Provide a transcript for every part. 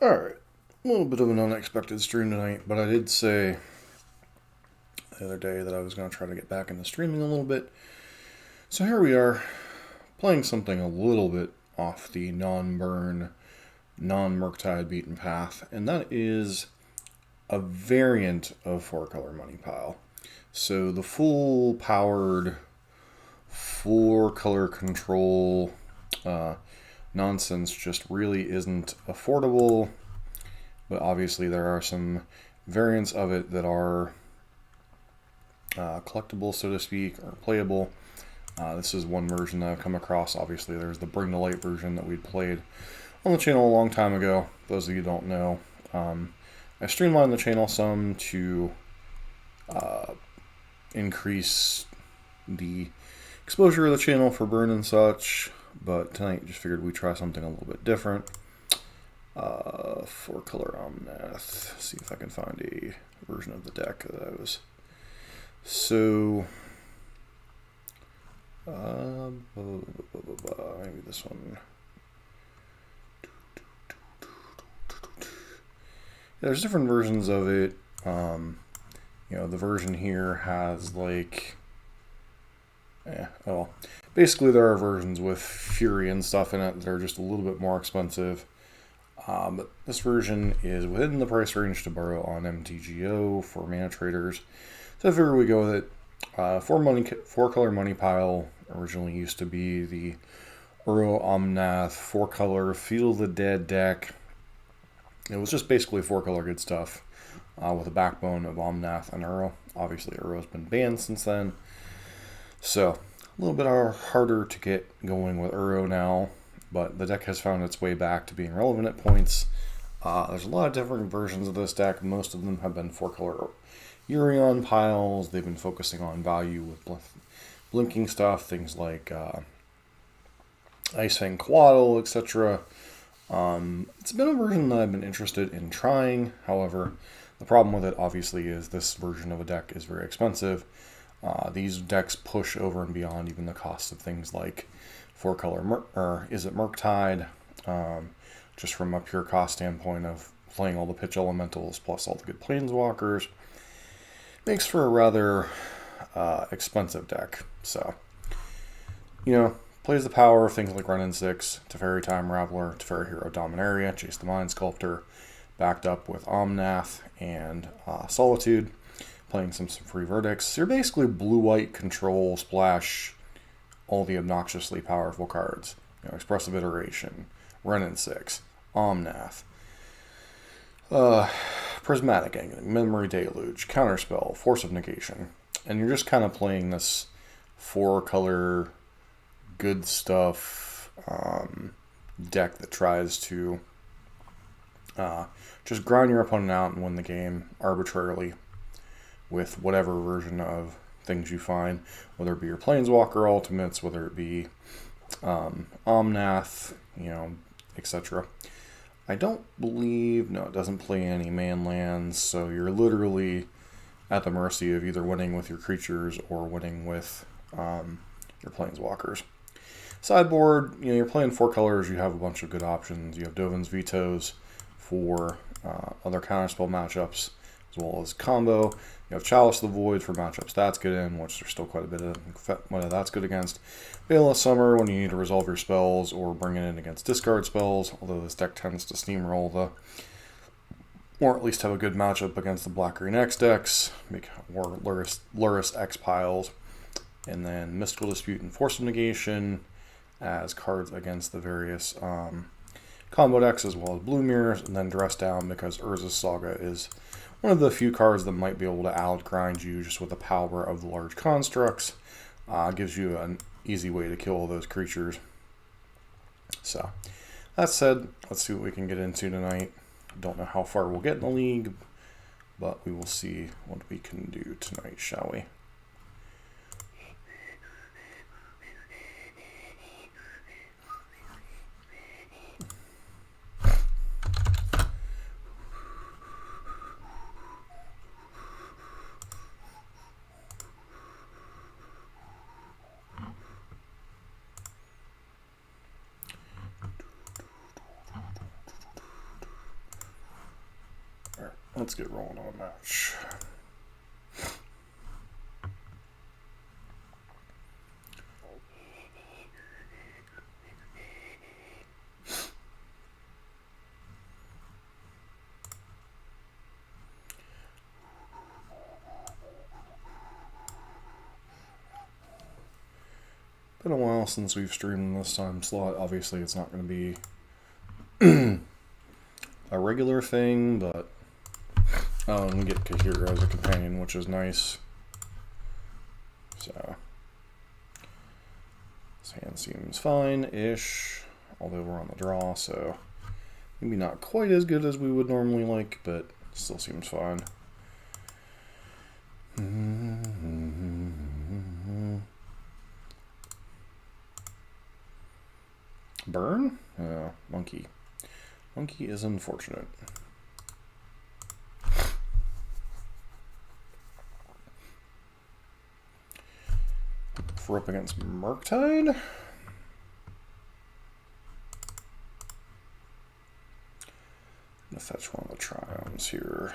Alright, a little bit of an unexpected stream tonight, but I did say the other day that I was going to try to get back into streaming a little bit. So here we are, playing something a little bit off the non-burn, non-murktide beaten path, and that is a variant of 4-color money pile. So the full powered 4-color control nonsense just really isn't affordable, but obviously there are some variants of it that are collectible, so to speak, or playable. This is one version that I've come across. Obviously there's the Bring to Light version that we'd played on the channel a long time ago. Those of you who don't know, I streamlined the channel some to increase the exposure of the channel for burn and such, but tonight just figured we'd try something a little bit different. For Color Omnath, see if I can find a version of the deck that I was. So maybe this one. There's different versions of it. You know, the version here has like, basically there are versions with Fury and stuff in it that are just a little bit more expensive. But this version is within the price range to borrow on MTGO for mana traders. So I figure we go with it. 4-color money pile originally used to be the Color Omnath 4-color Feel the Dead deck. It was just basically 4-color good stuff with a backbone of Omnath and Uro. Obviously Uro's been banned since then. So a little bit harder to get going with Uro now, but the deck has found its way back to being relevant at points. There's a lot of different versions of this deck. Most of them have been 4-color Urion piles. They've been focusing on value with blinking stuff, things like Ice Fang Quaddle, etc. It's been a version that I've been interested in trying. However, the problem with it obviously is this version of a deck is very expensive. These decks push over and beyond even the cost of things like 4-color murktide, just from a pure cost standpoint of playing all the pitch elementals plus all the good planeswalkers. Makes for a rather expensive deck. So, you know, plays the power of things like Run-In 6, Teferi Time Raveler, Teferi Hero Dominaria, Chase the Mind Sculptor, backed up with Omnath and Solitude, playing some free verdicts. You're basically blue-white control splash all the obnoxiously powerful cards. You know, Expressive Iteration, Run-In 6, Omnath, Prismatic Angling, Memory Deluge, Counterspell, Force of Negation. And you're just kind of playing this 4-color good stuff deck that tries to just grind your opponent out and win the game arbitrarily with whatever version of things you find, whether it be your Planeswalker ultimates, whether it be Omnath, you know, etc. I don't believe, no, it doesn't play any man lands, so you're literally at the mercy of either winning with your creatures or winning with your Planeswalkers. Sideboard, you know, you're playing 4 colors, you have a bunch of good options. You have Dovin's Vetoes for other counterspell matchups, as well as combo. You have Chalice of the Void for matchups that's good in, which there's still quite a bit of what that's good against. Veil of Summer when you need to resolve your spells or bring it in against discard spells, although this deck tends to steamroll or at least have a good matchup against the Black-Green X decks, or Luris X piles. And then Mystical Dispute and Force of Negation as cards against the various combo decks, as well as Blue Mirrors, and then Dress Down because Urza's Saga is one of the few cards that might be able to outgrind you just with the power of the large constructs. Gives you an easy way to kill all those creatures. So, that said, let's see what we can get into tonight. Don't know how far we'll get in the league, but we will see what we can do tonight, shall we? Let's get rolling on a match. Been a while since we've streamed this time slot. Obviously, it's not going to be a regular thing, but we get Kahira as a companion, which is nice. So, this hand seems fine-ish, although we're on the draw, so maybe not quite as good as we would normally like, but still seems fine. Burn? Monkey. Monkey is unfortunate. If we're up against Murktide, I'm gonna fetch one of the Trions here.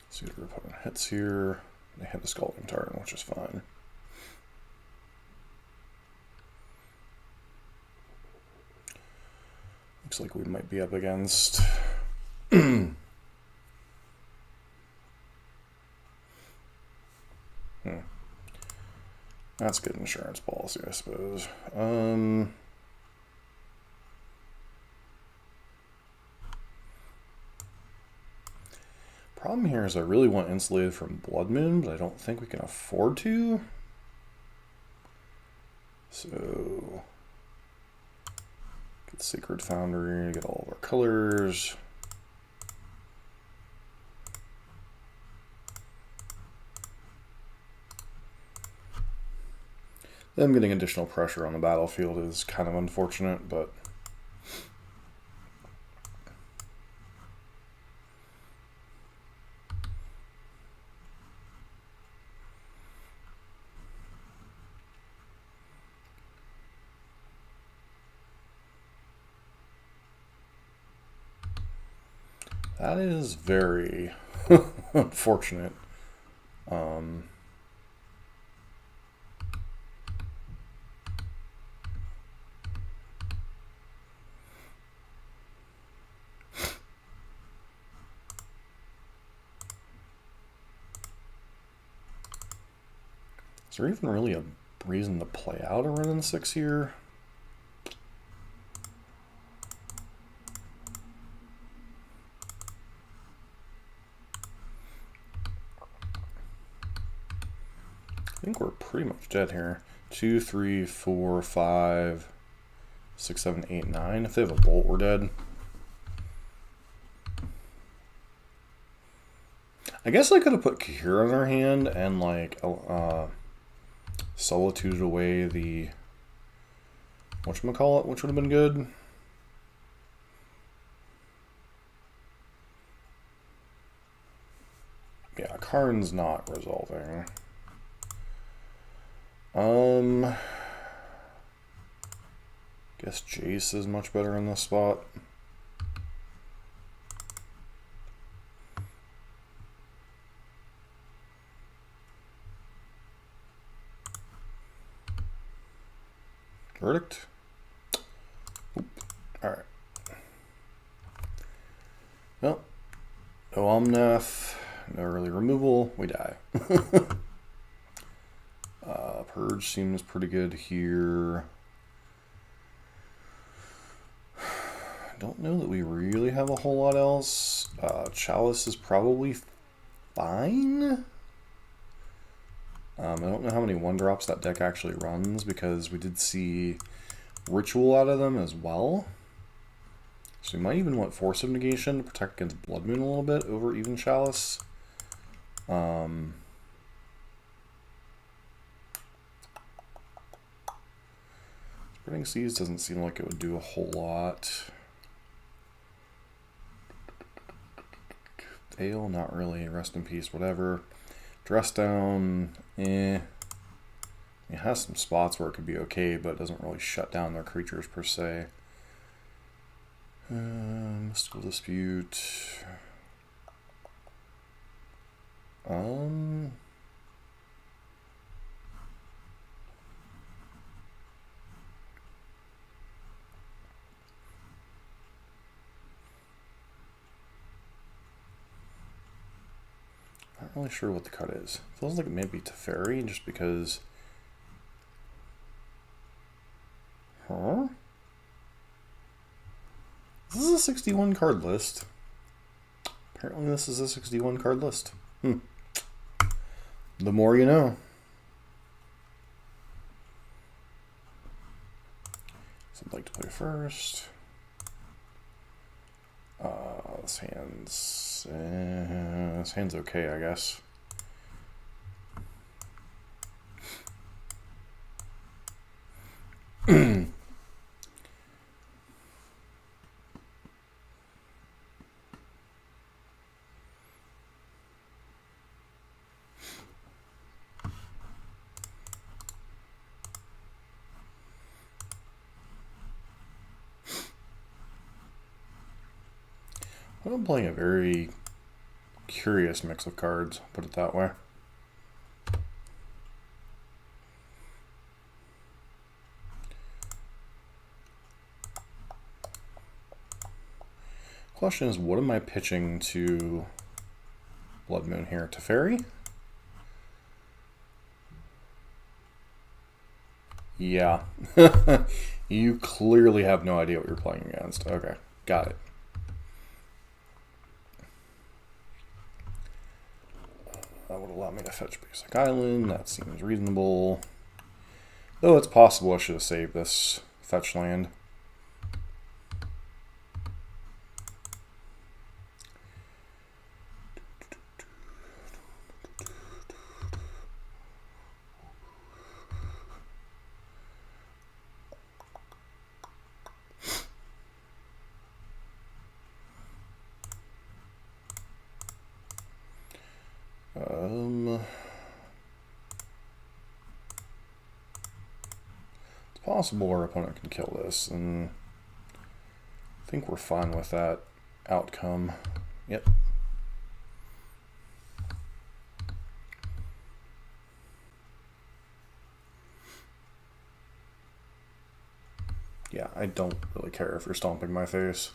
See what our opponent hits here. They hit the Scalding Tarn, which is fine. Looks like we might be up against That's good insurance policy, I suppose. Problem here is I really want Insulated from Blood Moon, but I don't think we can afford to. So, get Sacred Foundry, get all of our colors. Them getting additional pressure on the battlefield is kind of unfortunate, but that is very unfortunate. Is there even really a reason to play out a run in 6 here? I think we're pretty much dead here. 2, 3, 4, 5, 6, 7, 8, 9. If they have a bolt, we're dead. I guess I could have put Kahira in our hand and like Solitude away the whatchamacallit, which would have been good. Yeah, Karn's not resolving. Guess Jace is much better in this spot. Verdict. Alright. Well, no Omnath, no early removal, we die. Purge seems pretty good here. Don't know that we really have a whole lot else. Chalice is probably fine. I don't know how many 1-drops that deck actually runs because we did see Ritual out of them as well. So we might even want Force of Negation to protect against Blood Moon a little bit over even Chalice. Spreading Seas doesn't seem like it would do a whole lot. Ale, not really. Rest in peace, whatever. Dress down, eh. It has some spots where it could be okay, but it doesn't really shut down their creatures per se. Mystical Dispute. Not really sure what the cut is. Feels like it may be Teferi, just because. Huh? This is a 61 card list. Apparently this is a 61 card list. The more you know. So I'd like to play first. This hand's okay, I guess. I'm playing a very curious mix of cards, put it that way. Question is, what am I pitching to Blood Moon here? Teferi? Yeah. You clearly have no idea what you're playing against. Okay, got it. That would allow me to fetch Basic Island. That seems reasonable. Though it's possible I should have saved this fetch land. It's possible our opponent can kill this, and I think we're fine with that outcome. Yep. Yeah, I don't really care if you're stomping my face.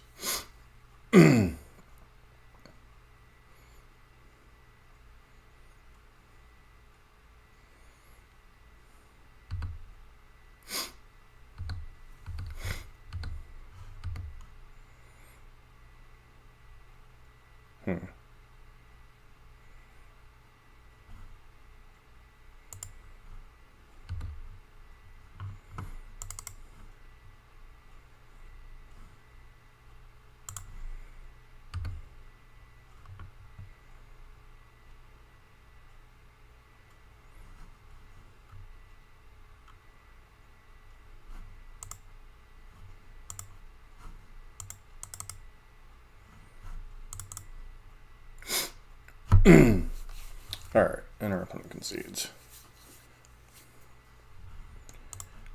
Alright, and our opponent concedes.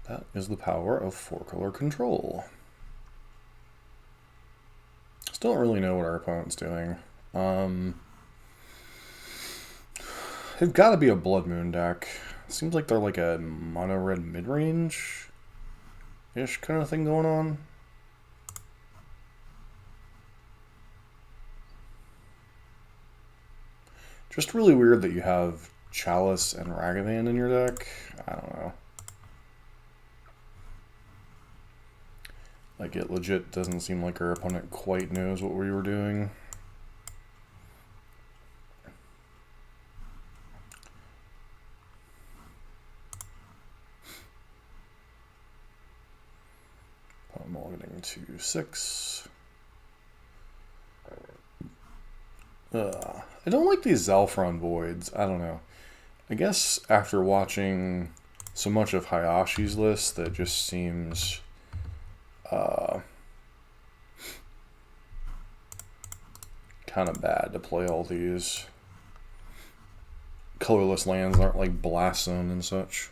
That is the power of 4-color control. Still don't really know what our opponent's doing. They've got to be a Blood Moon deck. Seems like they're like a mono-red mid-range-ish kind of thing going on. Just really weird that you have Chalice and Ragavan in your deck. I don't know. Like, it legit doesn't seem like our opponent quite knows what we were doing. I'm all getting to 6. I don't like these Zalfron Voids. I don't know. I guess after watching so much of Hayashi's list, that just seems kind of bad to play all these colorless lands that aren't like Blast Zone and such.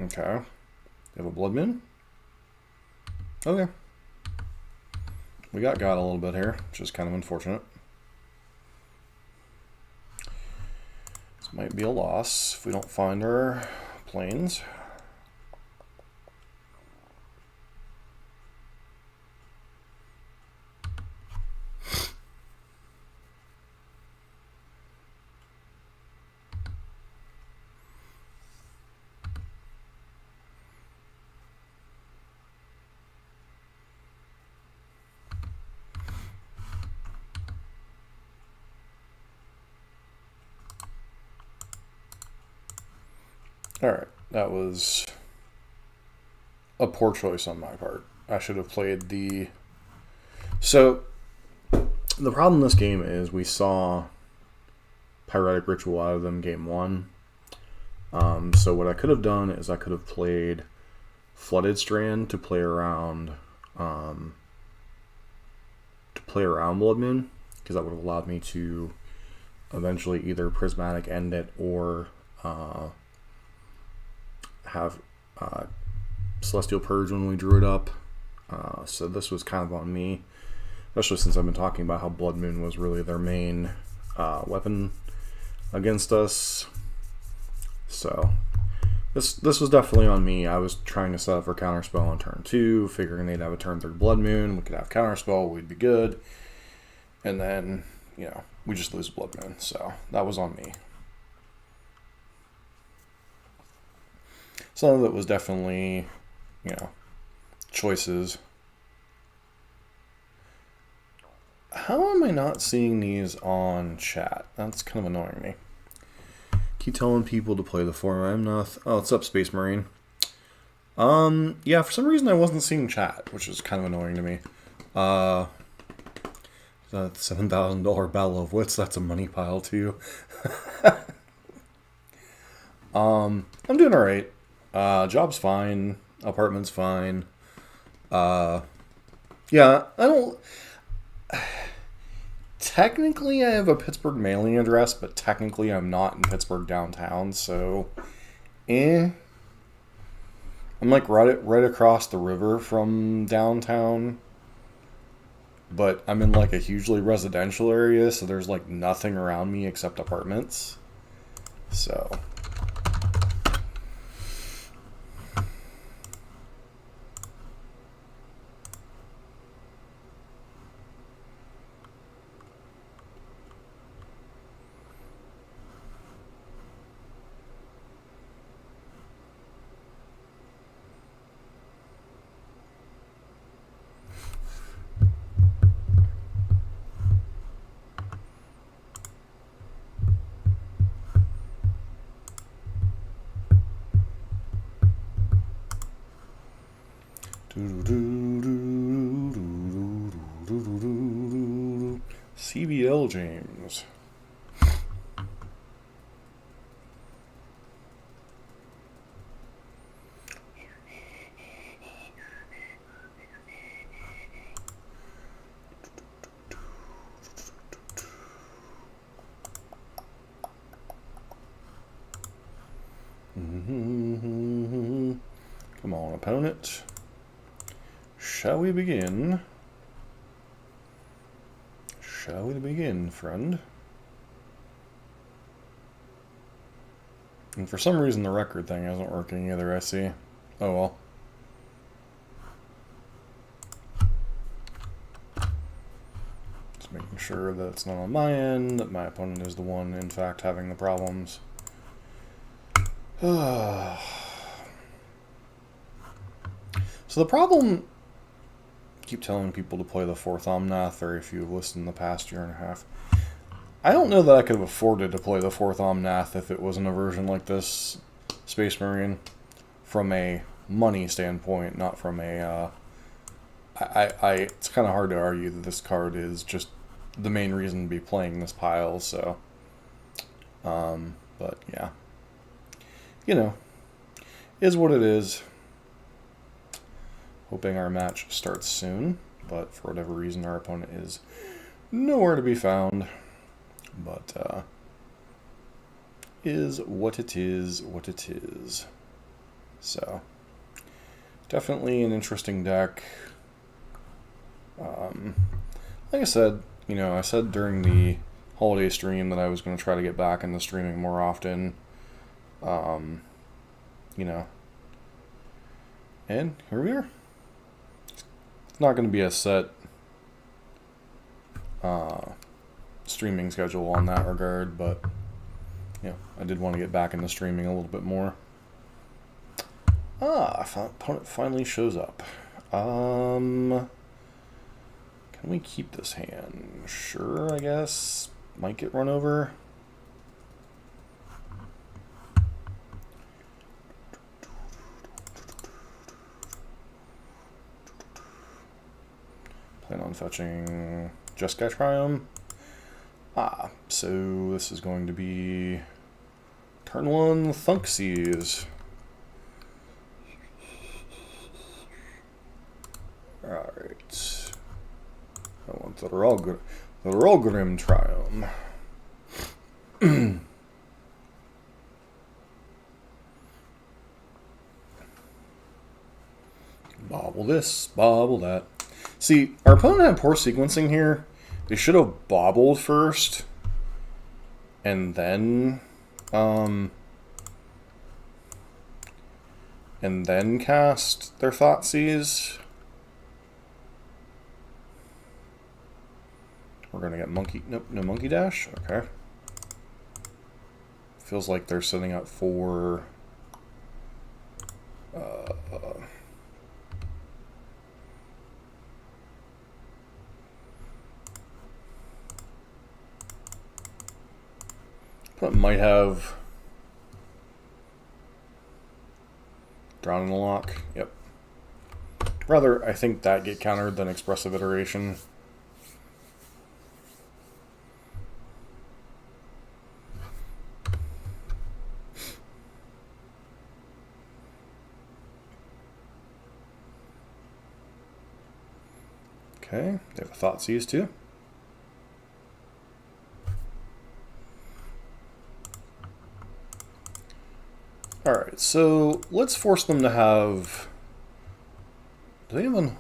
Okay. You have a Blood Moon? Okay. We got a little bit here, which is kind of unfortunate. This might be a loss if we don't find our planes. Alright, that was a poor choice on my part. I should have played the... So, the problem in this game is we saw Pyretic Ritual out of them game 1. So what I could have done is I could have played Flooded Strand to play around Blood Moon, because that would have allowed me to eventually either Prismatic end it or have Celestial Purge when we drew it up. So this was kind of on me, especially since I've been talking about how Blood Moon was really their main weapon against us. So this was definitely on me. I was trying to set up for Counterspell on turn 2, figuring they'd have a turn 3 Blood Moon, we could have Counterspell, we'd be good. And then, you know, we just lose Blood Moon. So that was on me. Some of it was definitely, you know, choices. How am I not seeing these on chat? That's kind of annoying me. Keep telling people to play the Color Omnath. Oh, it's up, Space Marine. Yeah, for some reason I wasn't seeing chat, which is kind of annoying to me. That $7,000 Battle of Wits, that's a money pile too. I'm doing alright. Job's fine. Apartment's fine. Yeah, I don't... Technically, I have a Pittsburgh mailing address, but technically I'm not in Pittsburgh downtown, so... I'm like right across the river from downtown, but I'm in like a hugely residential area, so there's like nothing around me except apartments. So... CBL James. Come on, opponent. Shall we begin? Shall we begin, friend? And for some reason the record thing isn't working either, I see. Oh well. Just making sure that it's not on my end, that my opponent is the one, in fact, having the problems. So the problem... keep telling people to play the 4th Omnath, or if you've listened in the past year and a half. I don't know that I could have afforded to play the 4th Omnath if it wasn't a version like this, Space Marine, from a money standpoint, not from a... it's kind of hard to argue that this card is just the main reason to be playing this pile, so... but, yeah. You know, is what it is. Hoping our match starts soon, but for whatever reason our opponent is nowhere to be found. But is what it is, what it is. So, definitely an interesting deck. Like I said, you know, I said during the holiday stream that I was going to try to get back into streaming more often. You know, and here we are. It's not going to be a set streaming schedule on that regard, but yeah, I did want to get back into streaming a little bit more. Opponent finally shows up. Can we keep this hand? Sure, I guess. Might get run over. Plan on fetching Jeskai Triumph. So this is going to be turn 1 Thunksies. Alright. I want the Rogrim Triumph. Bobble this, bobble that. See, our opponent had poor sequencing here. They should have bobbled first, and then cast their Thoughtseize. We're gonna get monkey. Nope, no monkey dash. Okay. Feels like they're setting up for. But might have Drown in the Lock. Yep. Rather, I think that get countered than Expressive Iteration. Okay, they have a Thoughtseize too. Alright, so let's force them to have... Do they even...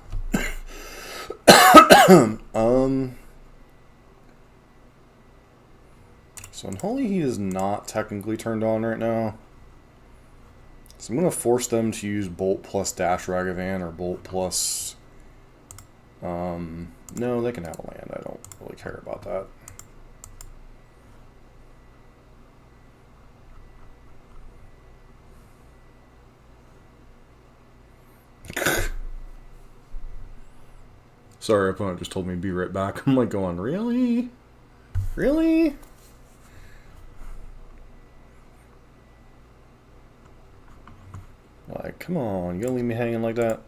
So Unholy Heat is not technically turned on right now. So I'm going to force them to use Bolt plus Dash Ragavan or Bolt plus... no, they can have a land. I don't really care about that. Sorry, opponent just told me to be right back. I'm like going, really? Really? Like, come on, you gonna leave me hanging like that?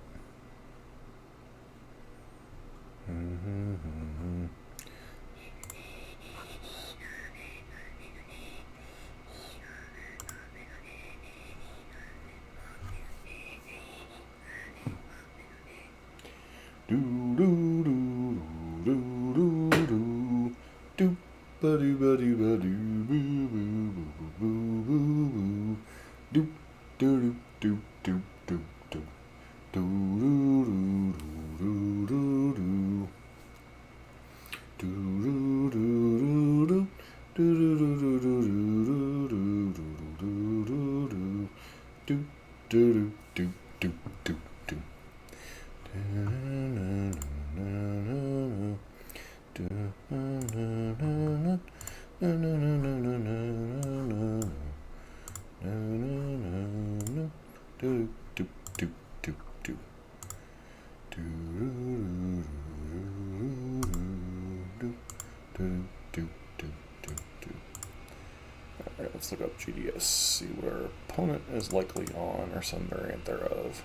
Alright, let's look up GDS, see where opponent is likely on or some variant thereof.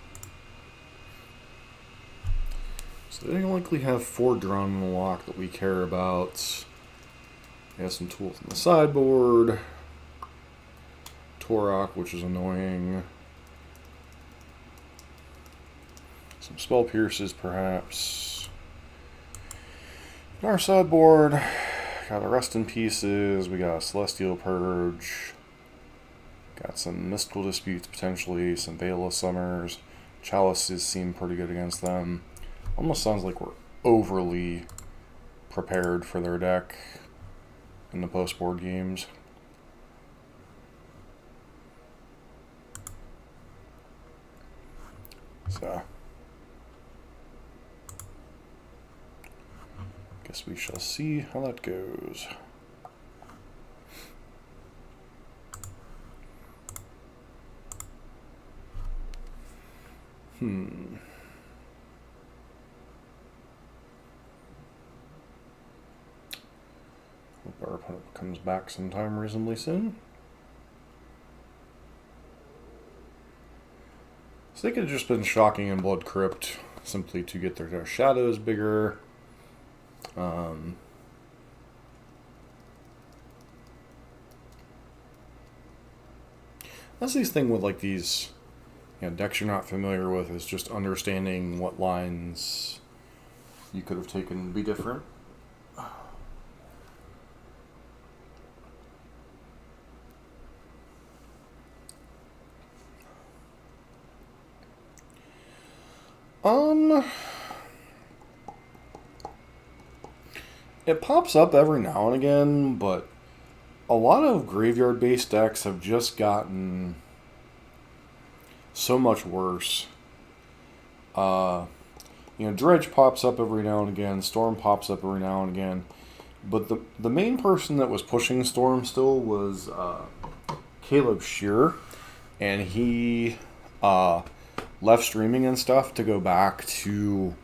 So they likely have 4 Drown in the Lock that we care about. They have some tools on the sideboard. Torok, which is annoying. Some Spell Pierces, perhaps. On our sideboard, got a Rest in Pieces. We got a Celestial Purge. Got some Mystical Disputes potentially, some Veil of Summers. Chalices seem pretty good against them. Almost sounds like we're overly prepared for their deck in the post-board games. So, guess we shall see how that goes. Hope our opponent comes back sometime reasonably soon. So they could have just been shocking in Blood Crypt simply to get their shadows bigger. That's the thing with like these decks you're not familiar with, is just understanding what lines you could have taken to be different. It pops up every now and again, but a lot of graveyard-based decks have just gotten so much worse. Dredge pops up every now and again, Storm pops up every now and again, but the main person that was pushing Storm still was Caleb Shearer, and he left streaming and stuff to go back to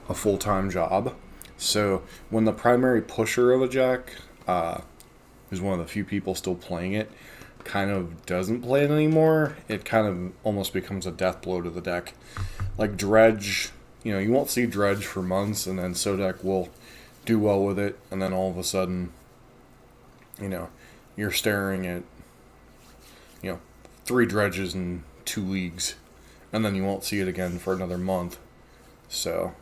a full-time job. So when the primary pusher of a deck, who's one of the few people still playing it, kind of doesn't play it anymore, it kind of almost becomes a death blow to the deck. Like Dredge, you won't see Dredge for months, and then Sodek will do well with it, and then all of a sudden, you're staring at, 3 Dredges in 2 leagues, and then you won't see it again for another month. So,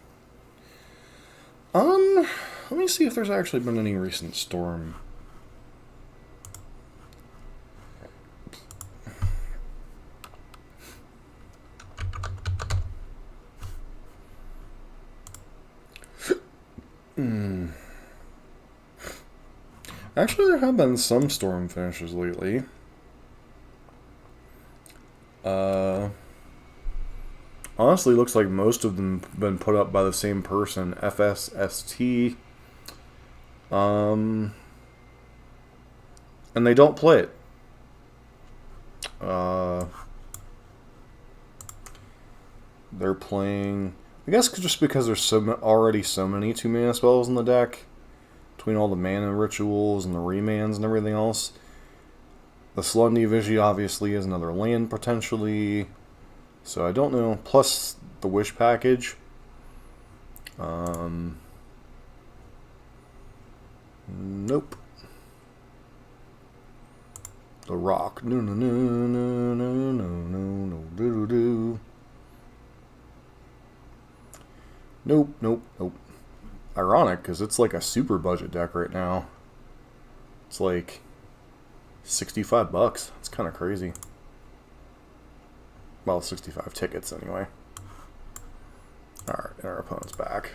let me see if there's actually been any recent Storm. Actually, there have been some Storm finishes lately. Honestly, looks like most of them have been put up by the same person, FSST. And they don't play it. They're playing, I guess just because there's already so many 2-mana spells in the deck, between all the mana rituals and the remans and everything else. The Slundi Vigi obviously is another land potentially, so I don't know. Plus the Wish package. Nope. The Rock. No, no, no, no, no, no, no, no, do, do. Nope, nope, nope. Ironic, because it's like a super budget deck right now. It's like $65. It's kind of crazy. Well, 65 tickets anyway. Alright, and our opponent's back.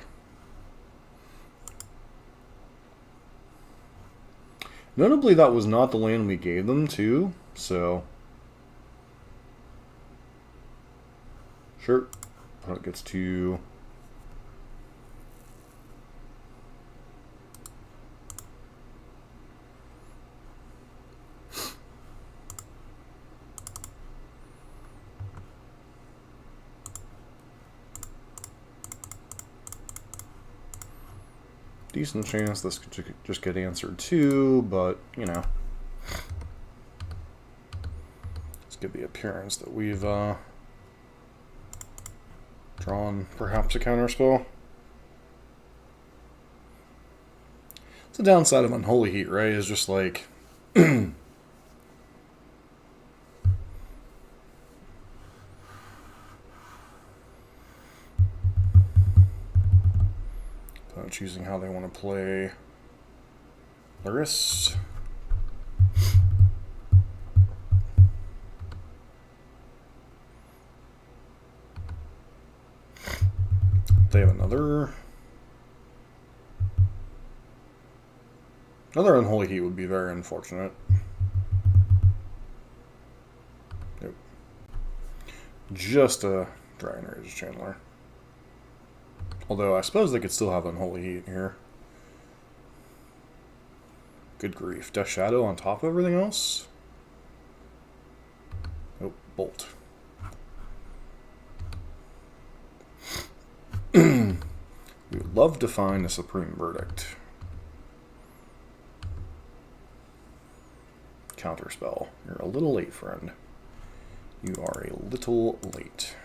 Notably, that was not the land we gave them, too, so... Sure. Opponent gets to... Decent chance this could just get answered too, but, let's give the appearance that we've drawn perhaps a counterspell. It's the downside of Unholy Heat, right? Is just like... choosing how they want to play Laris. They have another Unholy Heat would be very unfortunate. Nope. Just a Dragon Rage Chandler. Although I suppose they could still have Unholy Heat here. Good grief. Death Shadow on top of everything else? Nope. Bolt. We would love to find a Supreme Verdict. Counterspell. You're a little late, friend. You are a little late.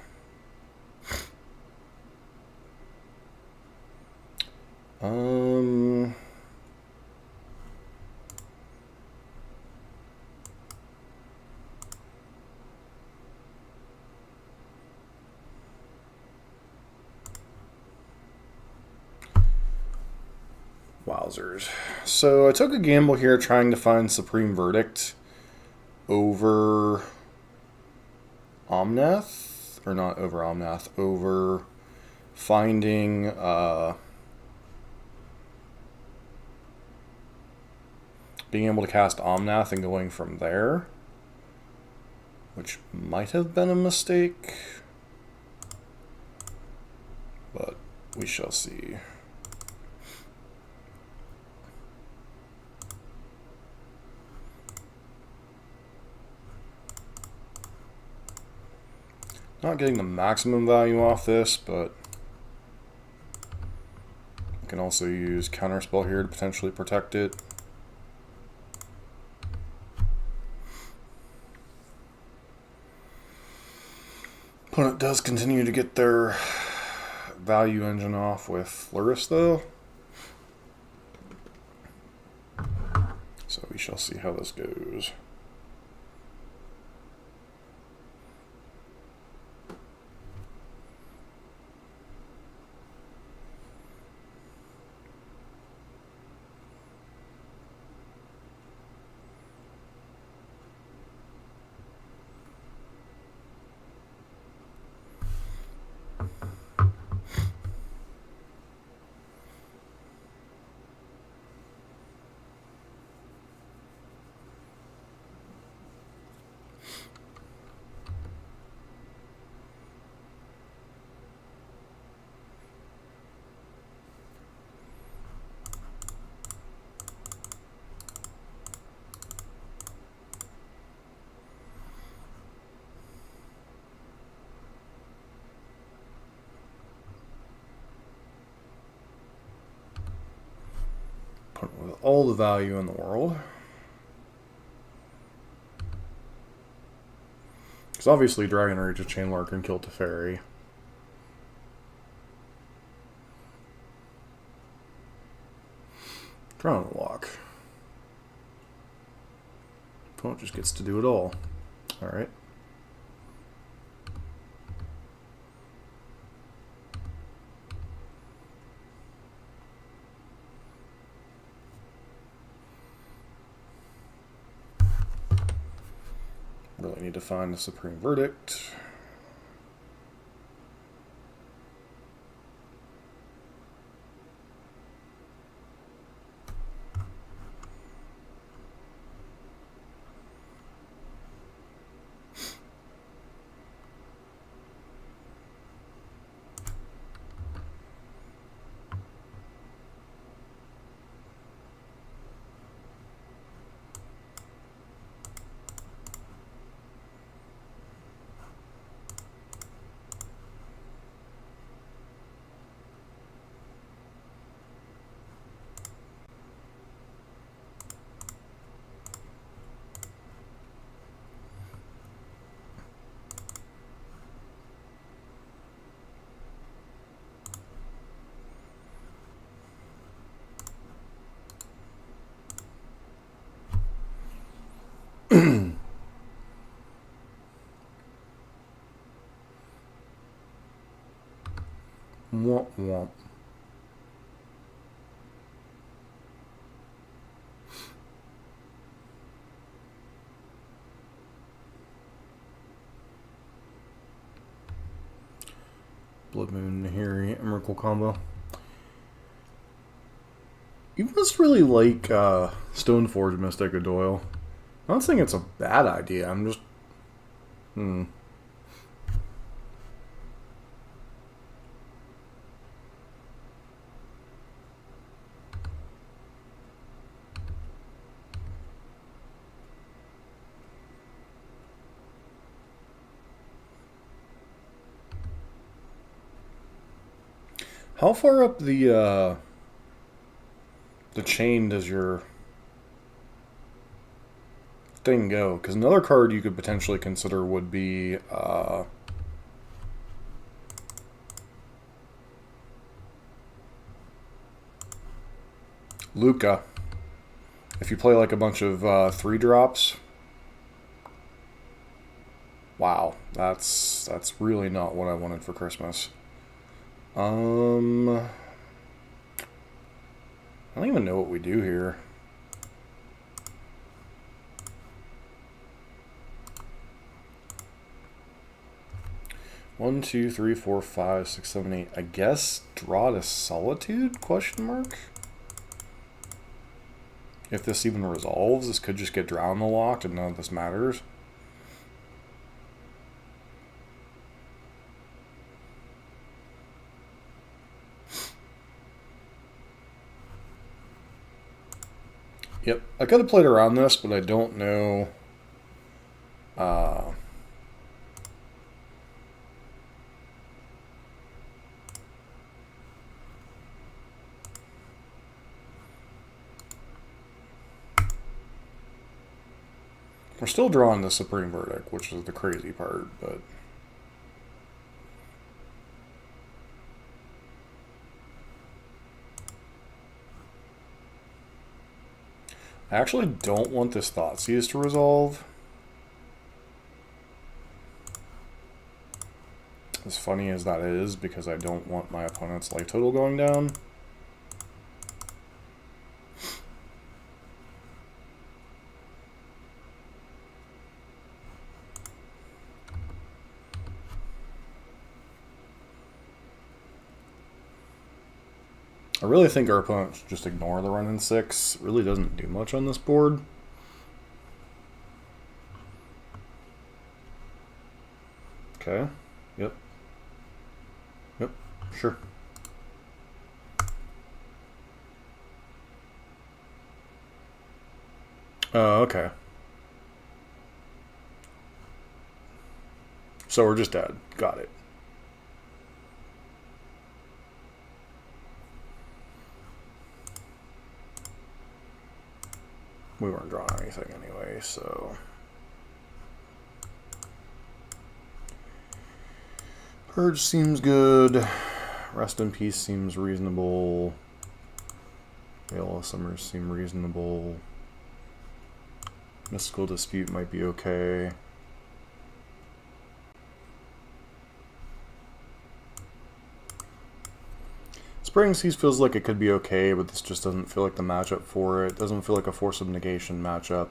Wowzers. So I took a gamble here trying to find Supreme Verdict over Omnath, or not over Omnath, over finding being able to cast Omnath and going from there, which might have been a mistake, but we shall see. Not getting the maximum value off this, but I can also use Counterspell here to potentially protect it. Opponent does continue to get their value engine off with Flourish, though. So we shall see how this goes. With all the value in the world. Because obviously Dragon Rage of Chandler can kill Teferi. Drown Lock. Opponent just gets to do it all. Alright. Really need to find the Supreme Verdict. Womp womp. Blood Moon, Nahiri, Emrakul combo. You must really like Stoneforge Mystic of Doyle. I'm not saying it's a bad idea, I'm just... How far up the chain does your thing go? Because another card you could potentially consider would be Luca. If you play like a bunch of 3-drops. Wow, that's really not what I wanted for Christmas. I don't even know what we do here. One, two, three, four, five, 6, 7, 8. I guess draw to Solitude? Question mark. If this even resolves, this could just get drown the locked and none of this matters. Yep, I could have played around this, but I don't know. We're still drawing the Supreme Verdict, which is the crazy part, but... I actually don't want this Thoughtseize to resolve. As funny as that is, because I don't want my opponent's life total going down. I really think our opponent should just ignore the run in 6. It really doesn't do much on this board. Okay. Yep. Yep. Sure. Okay. So we're just dead. Got it. We weren't drawing anything anyway, so... Purge seems good. Rest in Peace seems reasonable. Veil of Summers seem reasonable. Mystical Dispute might be okay. Spreading Seas feels like it could be okay, but this just doesn't feel like the matchup for it. Doesn't feel like a Force of Negation matchup.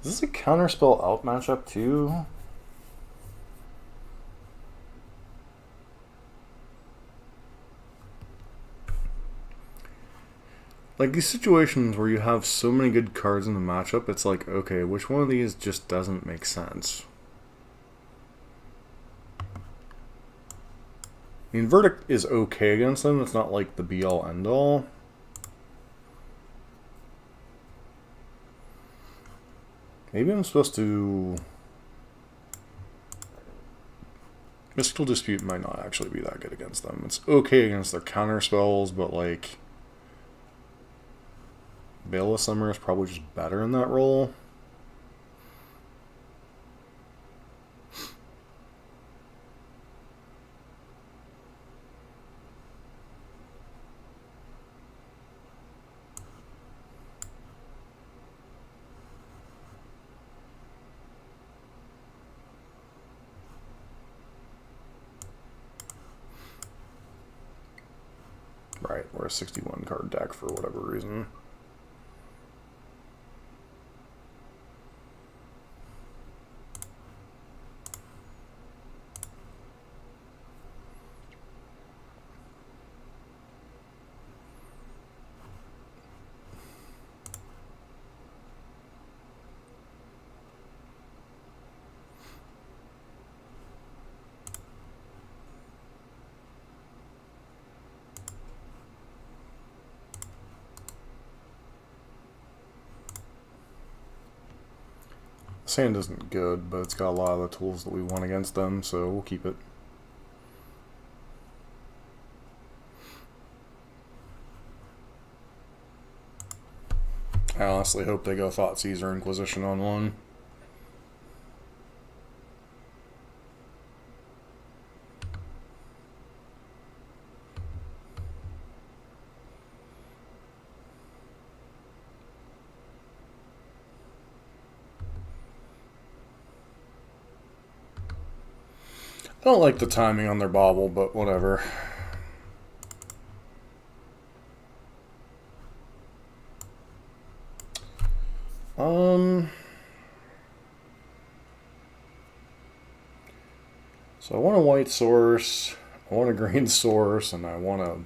Is this a Counterspell Out matchup too? Like, these situations where you have so many good cards in the matchup, it's like, okay, which one of these just doesn't make sense? I mean, Verdict is okay against them. It's not like the be-all, end-all. Maybe I'm supposed to... Mystical Dispute might not actually be that good against them. It's okay against their counter spells, but like... Veil of Summer is probably just better in that role. Right, we're a 61 card deck for whatever reason. Sand isn't good, but it's got a lot of the tools that we want against them, so we'll keep it. I honestly hope they go Thoughtseize or Inquisition on one. I don't like the timing on their bobble, but whatever. So I want a white source, I want a green source, and I want a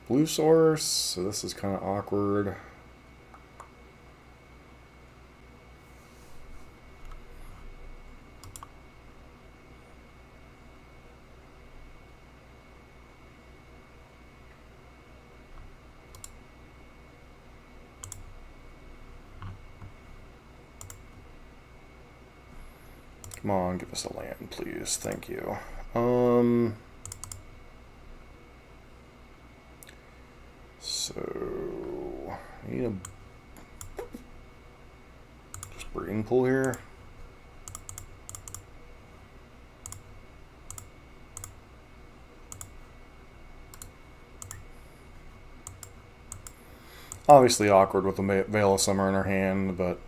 blue source, so this is kind of awkward. Come on, give us a land, please. Thank you. So I need a just breeding pool here. Obviously awkward with the Veil of Summer in our hand, but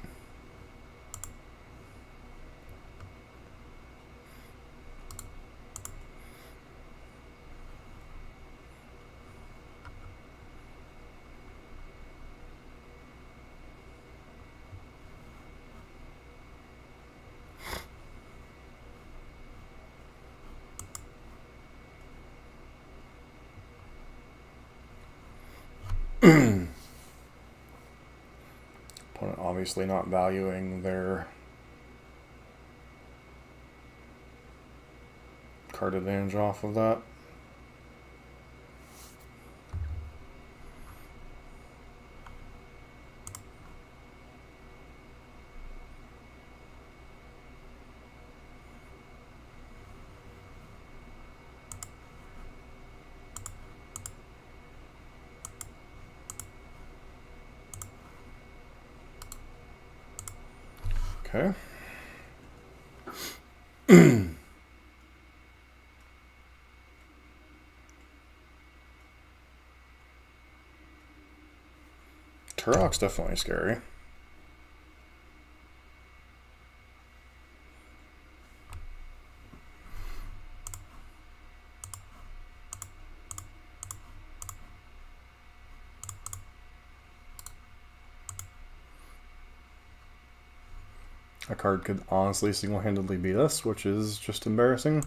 opponent obviously not valuing their card advantage off of that. Okay. Turok's definitely scary. A card could honestly single-handedly beat us, which is just embarrassing.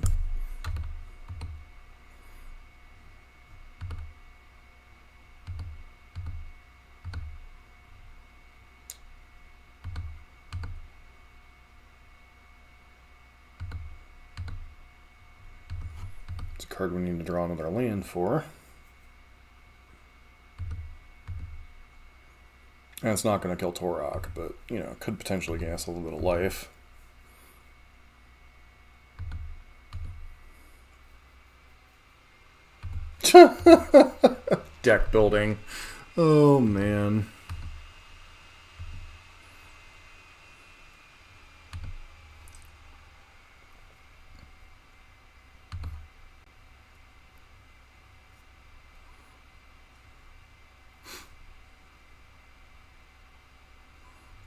It's a card we need to draw another land for. And it's not going to kill Torok, but, you know, could potentially gain us a little bit of life. Deck building. Oh, man.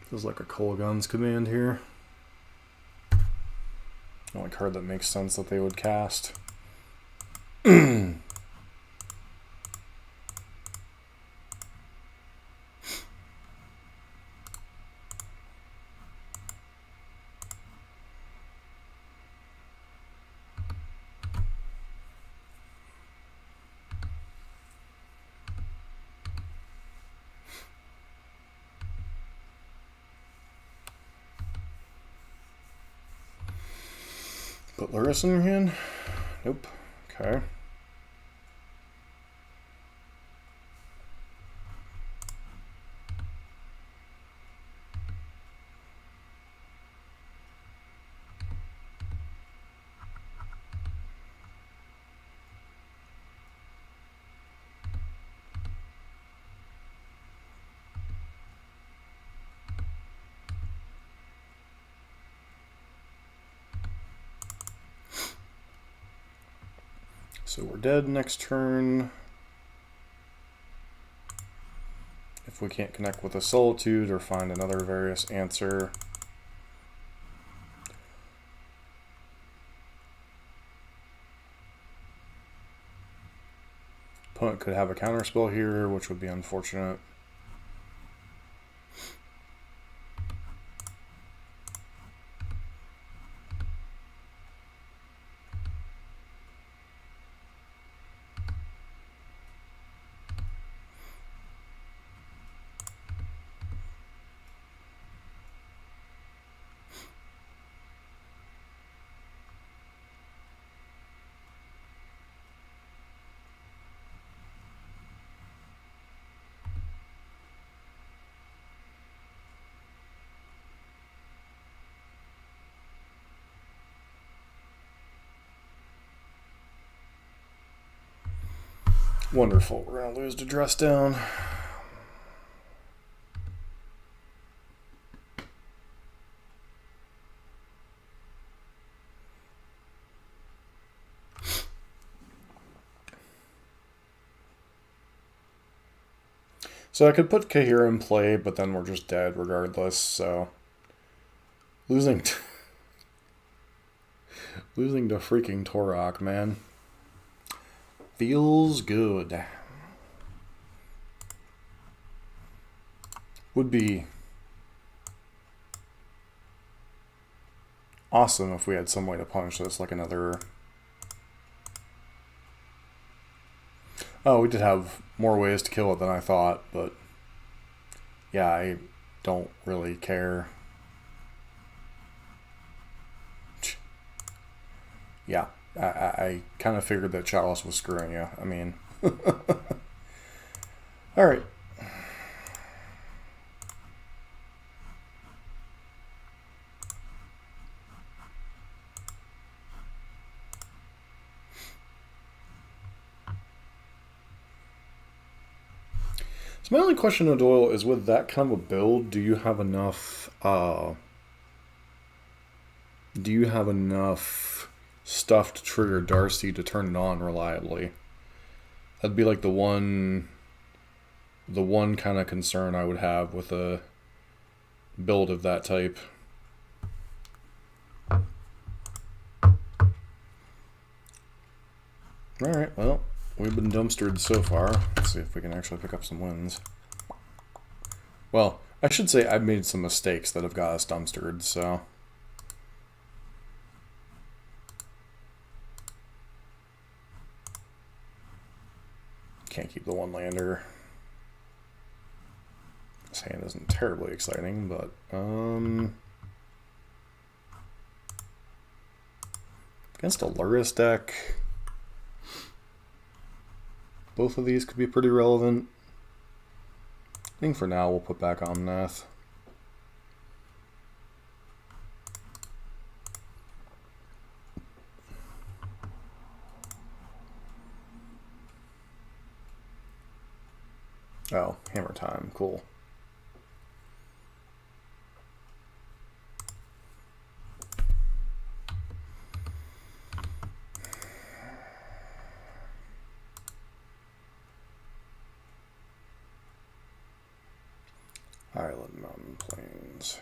Feels like a Kolaghan's command here. The only card that makes sense that they would cast. Put Luris in your hand? Nope. Okay. So we're dead next turn. If we can't connect with a Solitude or find another various answer. Opponent could have a counterspell here, which would be unfortunate. Wonderful. We're going to lose to Dress Down. So I could put Kahira in play, but then we're just dead regardless, so... Losing to freaking Torok, man. Feels good. Would be awesome if we had some way to punish this, like another... Oh, we did have more ways to kill it than I thought, but yeah, I don't really care. Yeah, I kind of figured that Chalice was screwing you. I mean... Alright. So my only question to Doyle is, with that kind of a build, do you have enough stuff to trigger Darcy to turn it on reliably? That'd be like the one kind of concern I would have with a build of that type. Alright, well, we've been dumpstered so far. Let's see if we can actually pick up some wins. Well, I should say I've made some mistakes that have got us dumpstered, so... Can't keep the one lander. This hand isn't terribly exciting, but against a Luris deck, both of these could be pretty relevant. I think for now we'll put back Omnath. Oh, hammer time, cool. Island Mountain Plains.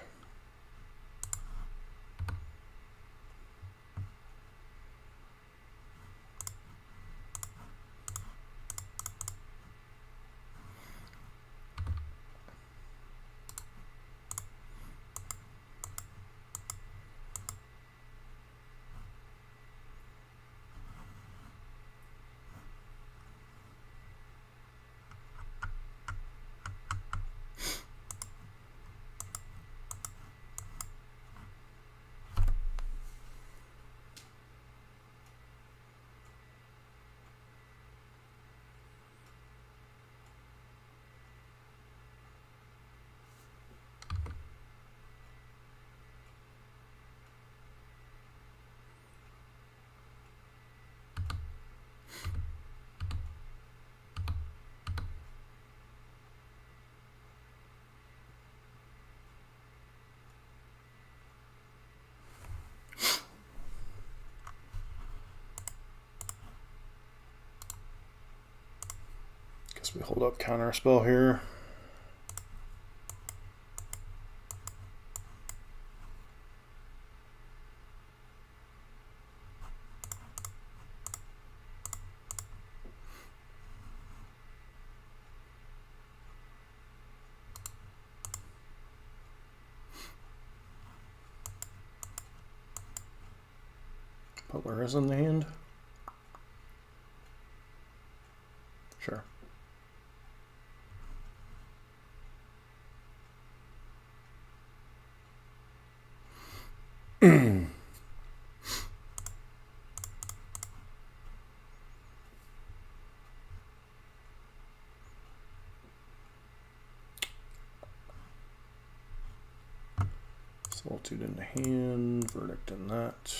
guess we hold up counter spell here. Butler is in the hand. Sure. Solitude in the hand, verdict in that.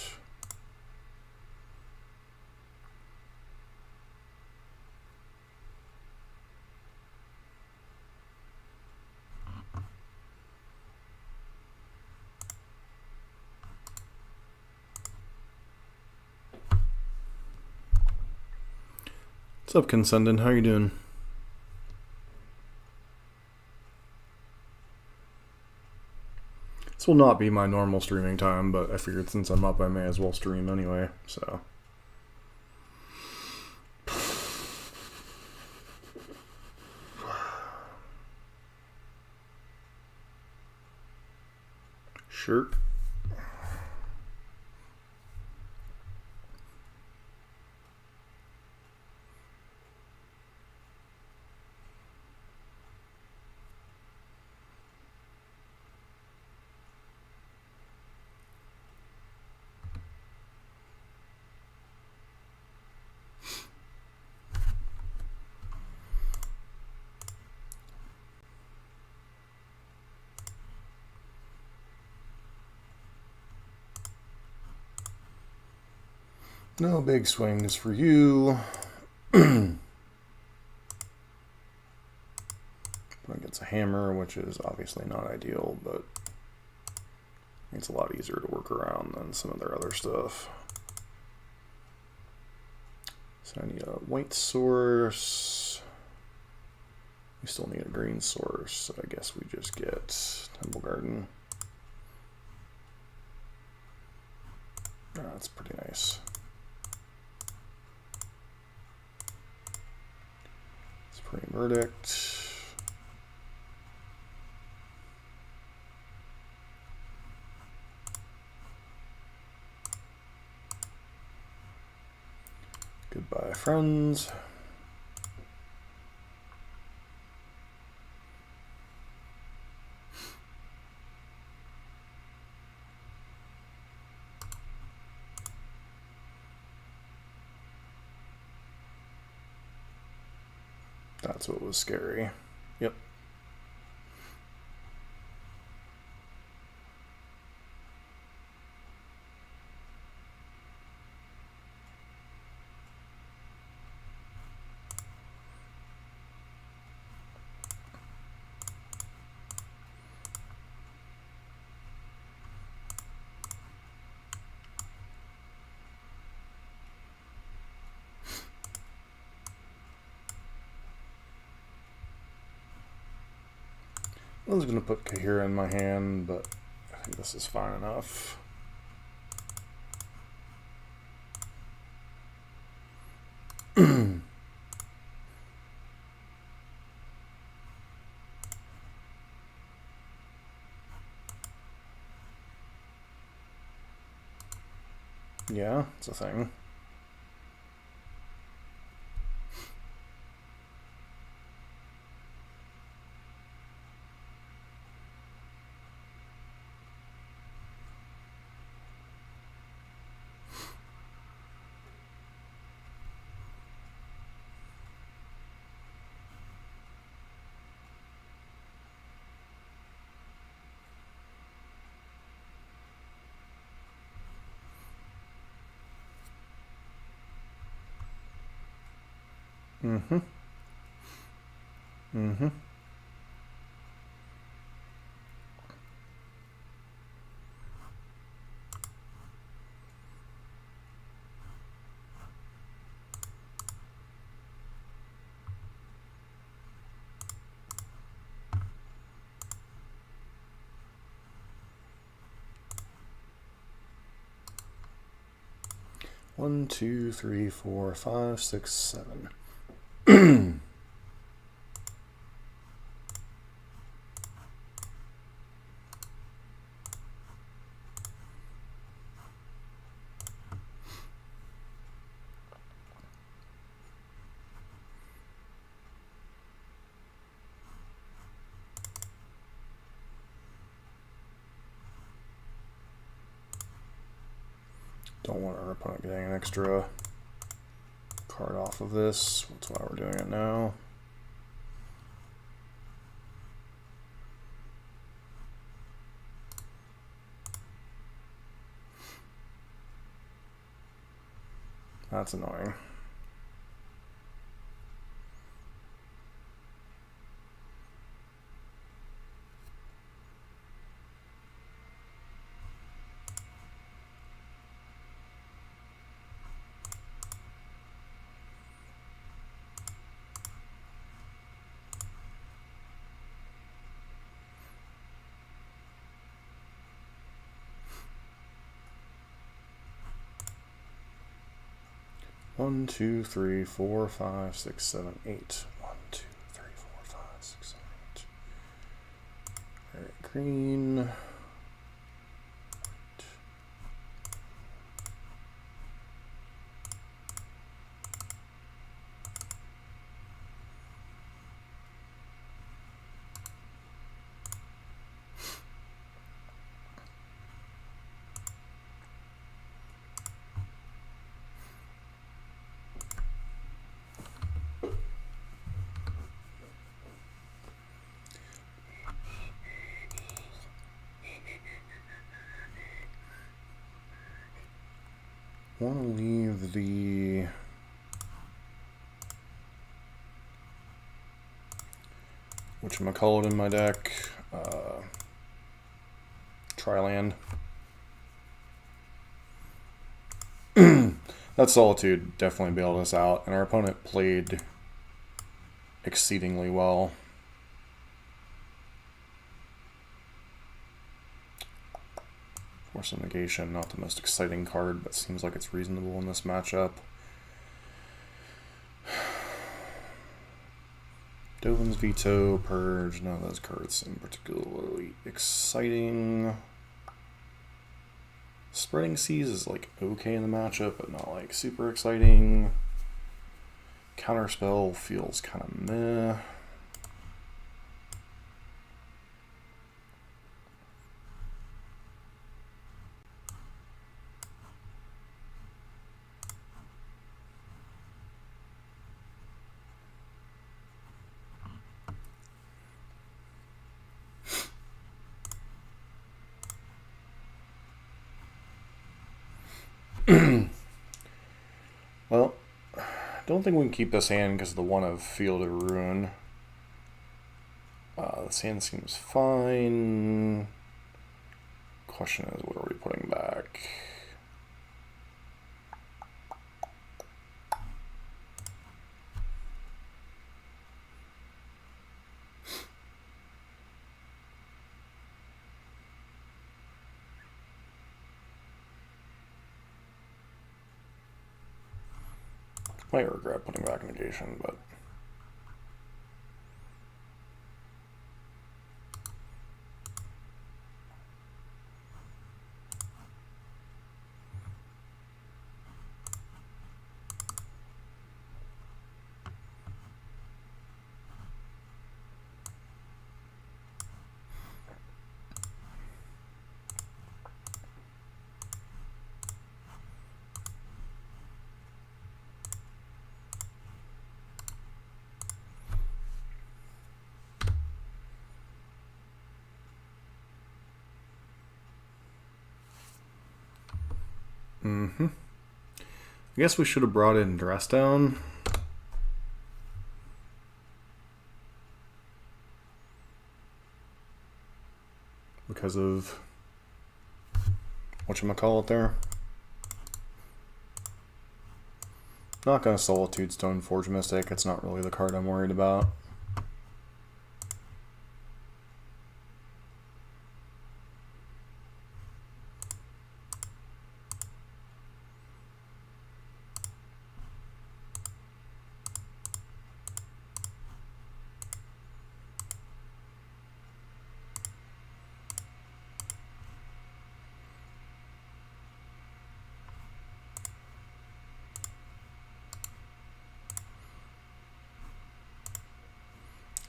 What's up, Consendant? How you doing? This will not be my normal streaming time, but I figured since I'm up, I may as well stream anyway, so. Sure. No big swings for you. Against a hammer, which is obviously not ideal, but it's a lot easier to work around than some of their other stuff. So I need a white source. We still need a green source, so I guess we just get Temple Garden. That's pretty nice. Supreme Verdict. Goodbye, friends. That's what was scary. Yep. I was going to put Kahira in my hand, but I think this is fine enough. Yeah, it's a thing. Mm-hmm. Mm-hmm. 1, 2, 3, 4, 5, 6, 7. Don't want our opponent getting an extra card off of this. That's why we're doing it now. That's annoying. One, 2, 3, 4, 5, 6, 7, 8. 1, 2, 3, 4, 5, 6, 7, 8. All right, green. Want to leave the whatchamacallit in my deck, Triland. That Solitude definitely bailed us out, and our opponent played exceedingly well. Force of Negation, not the most exciting card, but seems like it's reasonable in this matchup. Dovin's Veto, Purge, none of those cards seem particularly exciting. Spreading Seas is like okay in the matchup, but not like super exciting. Counterspell feels kind of meh. Well, don't think we can keep this hand because of the one of Field of Ruin. This hand seems fine. Question is, what are we putting back? Might regret putting back Negation, but I guess we should have brought in Dress Down. Because of whatchamacallit there. Not gonna Solitude Stoneforge Mystic, it's not really the card I'm worried about.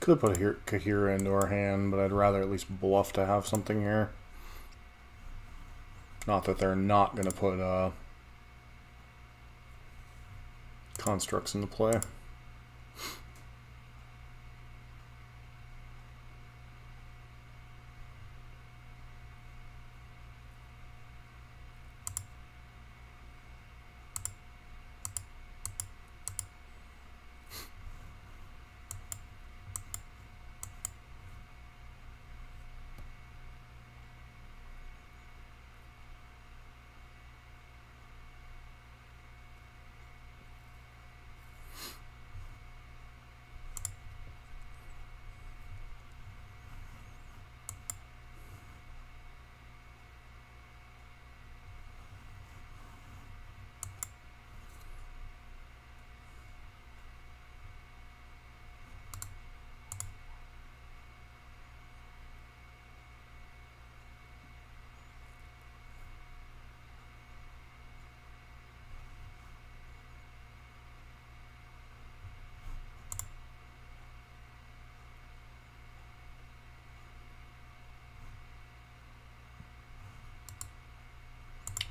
Could put a Kahira into our hand, but I'd rather at least bluff to have something here. Not that they're not going to put constructs into play.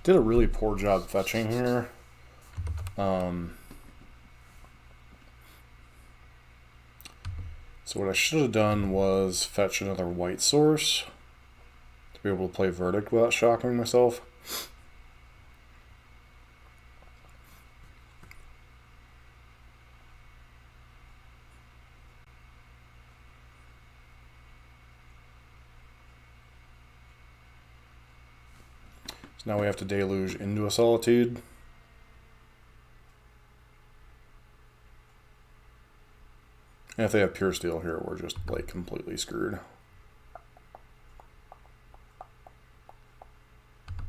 Did a really poor job fetching here. So what I should have done was fetch another white source to be able to play Verdict without shocking myself. So now we have to deluge into a Solitude. And if they have Pure Steel here, we're just like completely screwed.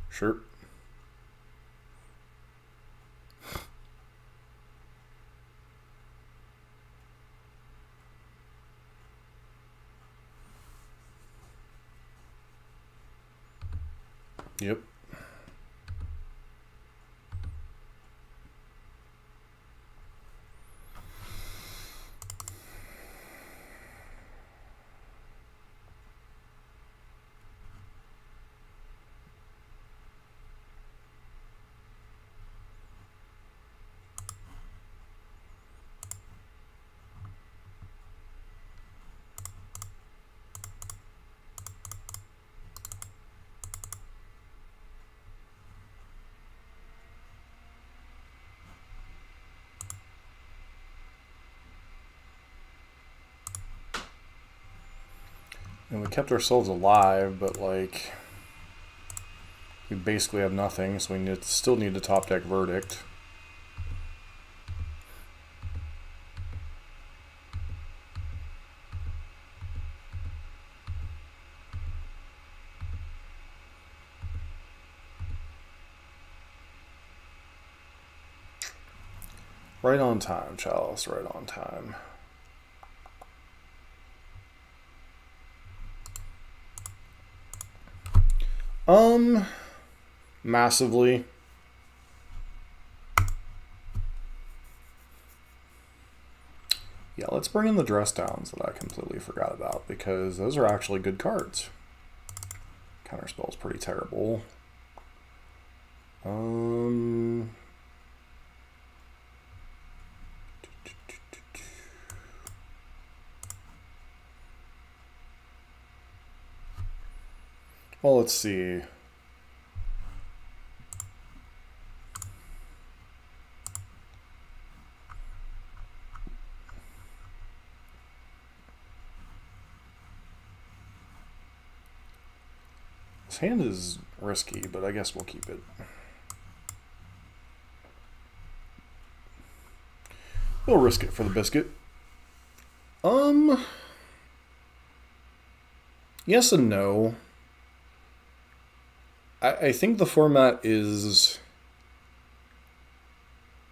Sure. Yep. And we kept ourselves alive, but like we basically have nothing, so we still need to top deck Verdict. Right on time, Chalice, right on time. Massively. Yeah, let's bring in the dress downs that I completely forgot about, because those are actually good cards. Counterspell's pretty terrible. Well, let's see. This hand is risky, but I guess we'll keep it. We'll risk it for the biscuit. Yes and no. I think the format is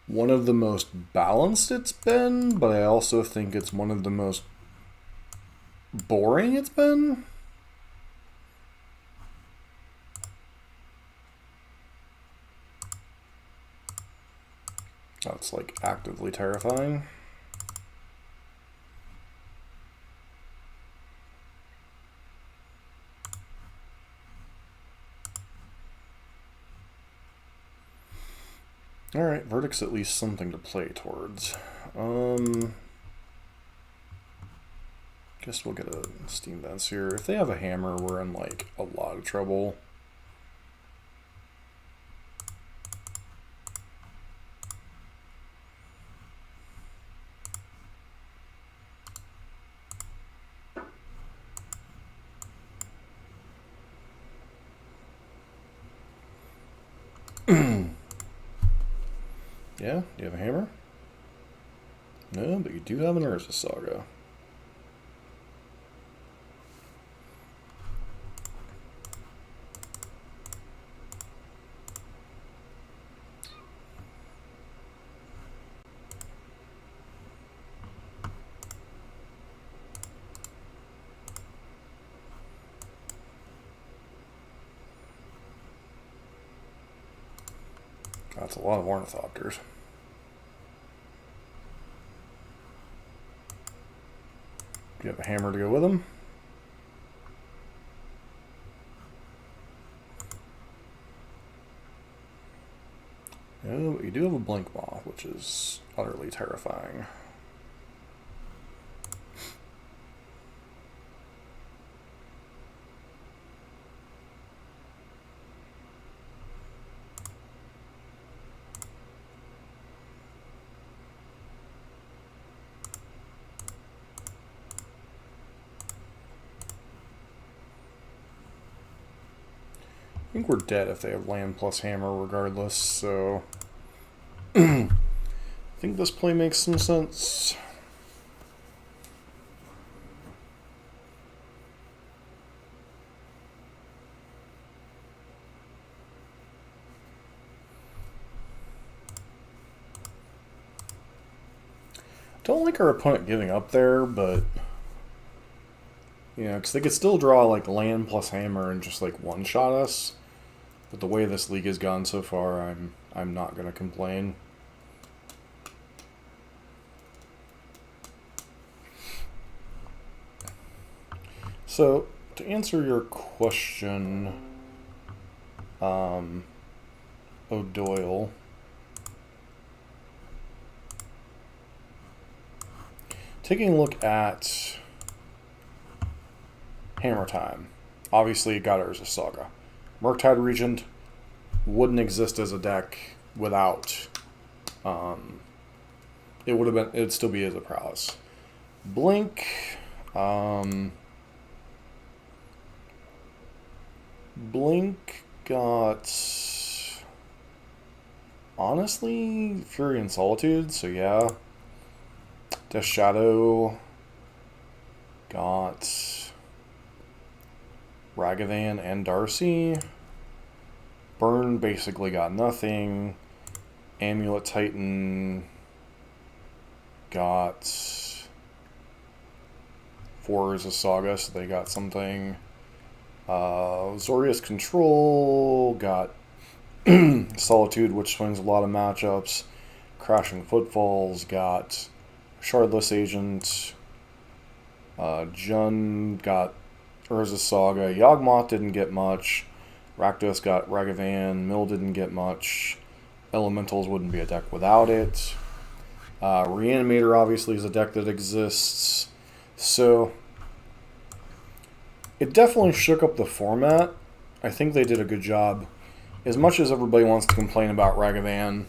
one of the most balanced it's been, but I also think it's one of the most boring it's been. That's like actively terrifying. Alright, Verdict's at least something to play towards. Guess we'll get a Steam Vents here. If they have a hammer, we're in like a lot of trouble. Yeah, do you have a hammer? No, but you do have an Urza Saga. That's a lot of Ornithopters. Do you have a hammer to go with them? No, but you do have a Blink Moth, which is utterly terrifying. I think we're dead if they have land plus hammer regardless, so I think this play makes some sense. Don't like our opponent giving up there, but you know, because they could still draw like land plus hammer and just like one-shot us. But the way this league has gone so far, I'm not gonna complain. So to answer your question, O'Doyle, taking a look at Hammer Time, obviously it got Urza Saga. Murktide Regent wouldn't exist as a deck without. It'd still be as a prowess. Blink. Blink got honestly Fury and Solitude. So yeah. Death Shadow got Ragavan and Darcy. Burn basically got nothing. Amulet Titan got Urza Saga, so they got something. Zorius Control got Solitude, which swings a lot of matchups. Crashing Footfalls got Shardless Agent. Jun got Urza Saga. Yawgmoth didn't get much. Rakdos got Ragavan. Mill didn't get much. Elementals wouldn't be a deck without it. Reanimator obviously is a deck that exists. So it definitely shook up the format. I think they did a good job. As much as everybody wants to complain about Ragavan,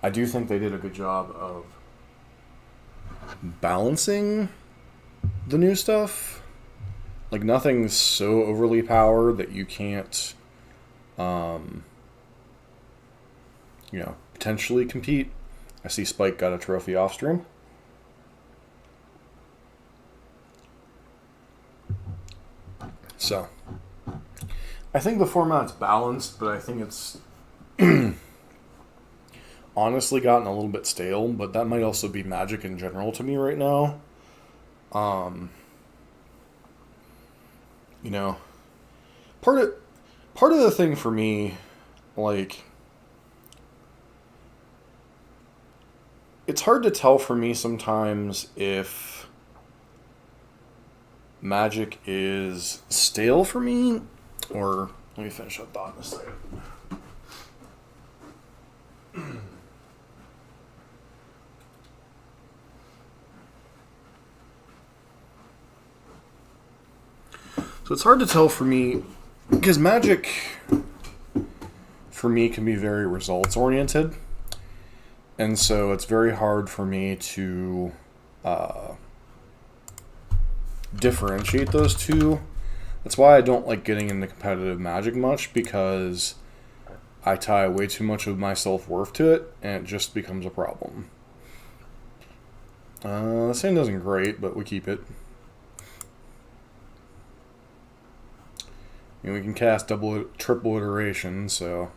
I do think they did a good job of balancing the new stuff. Like, nothing's so overly powered that you can't, potentially compete. I see Spike got a trophy off stream. So, I think the format's balanced, but I think it's honestly gotten a little bit stale, but that might also be Magic in general to me right now. Part of the thing for me, like, it's hard to tell for me sometimes if Magic is stale for me, or let me finish that thought in a second. So it's hard to tell for me, because Magic, for me, can be very results-oriented. And so it's very hard for me to differentiate those two. That's why I don't like getting into competitive Magic much, because I tie way too much of my self-worth to it, and it just becomes a problem. This hand isn't great, but we keep it. And we can cast triple iteration, so...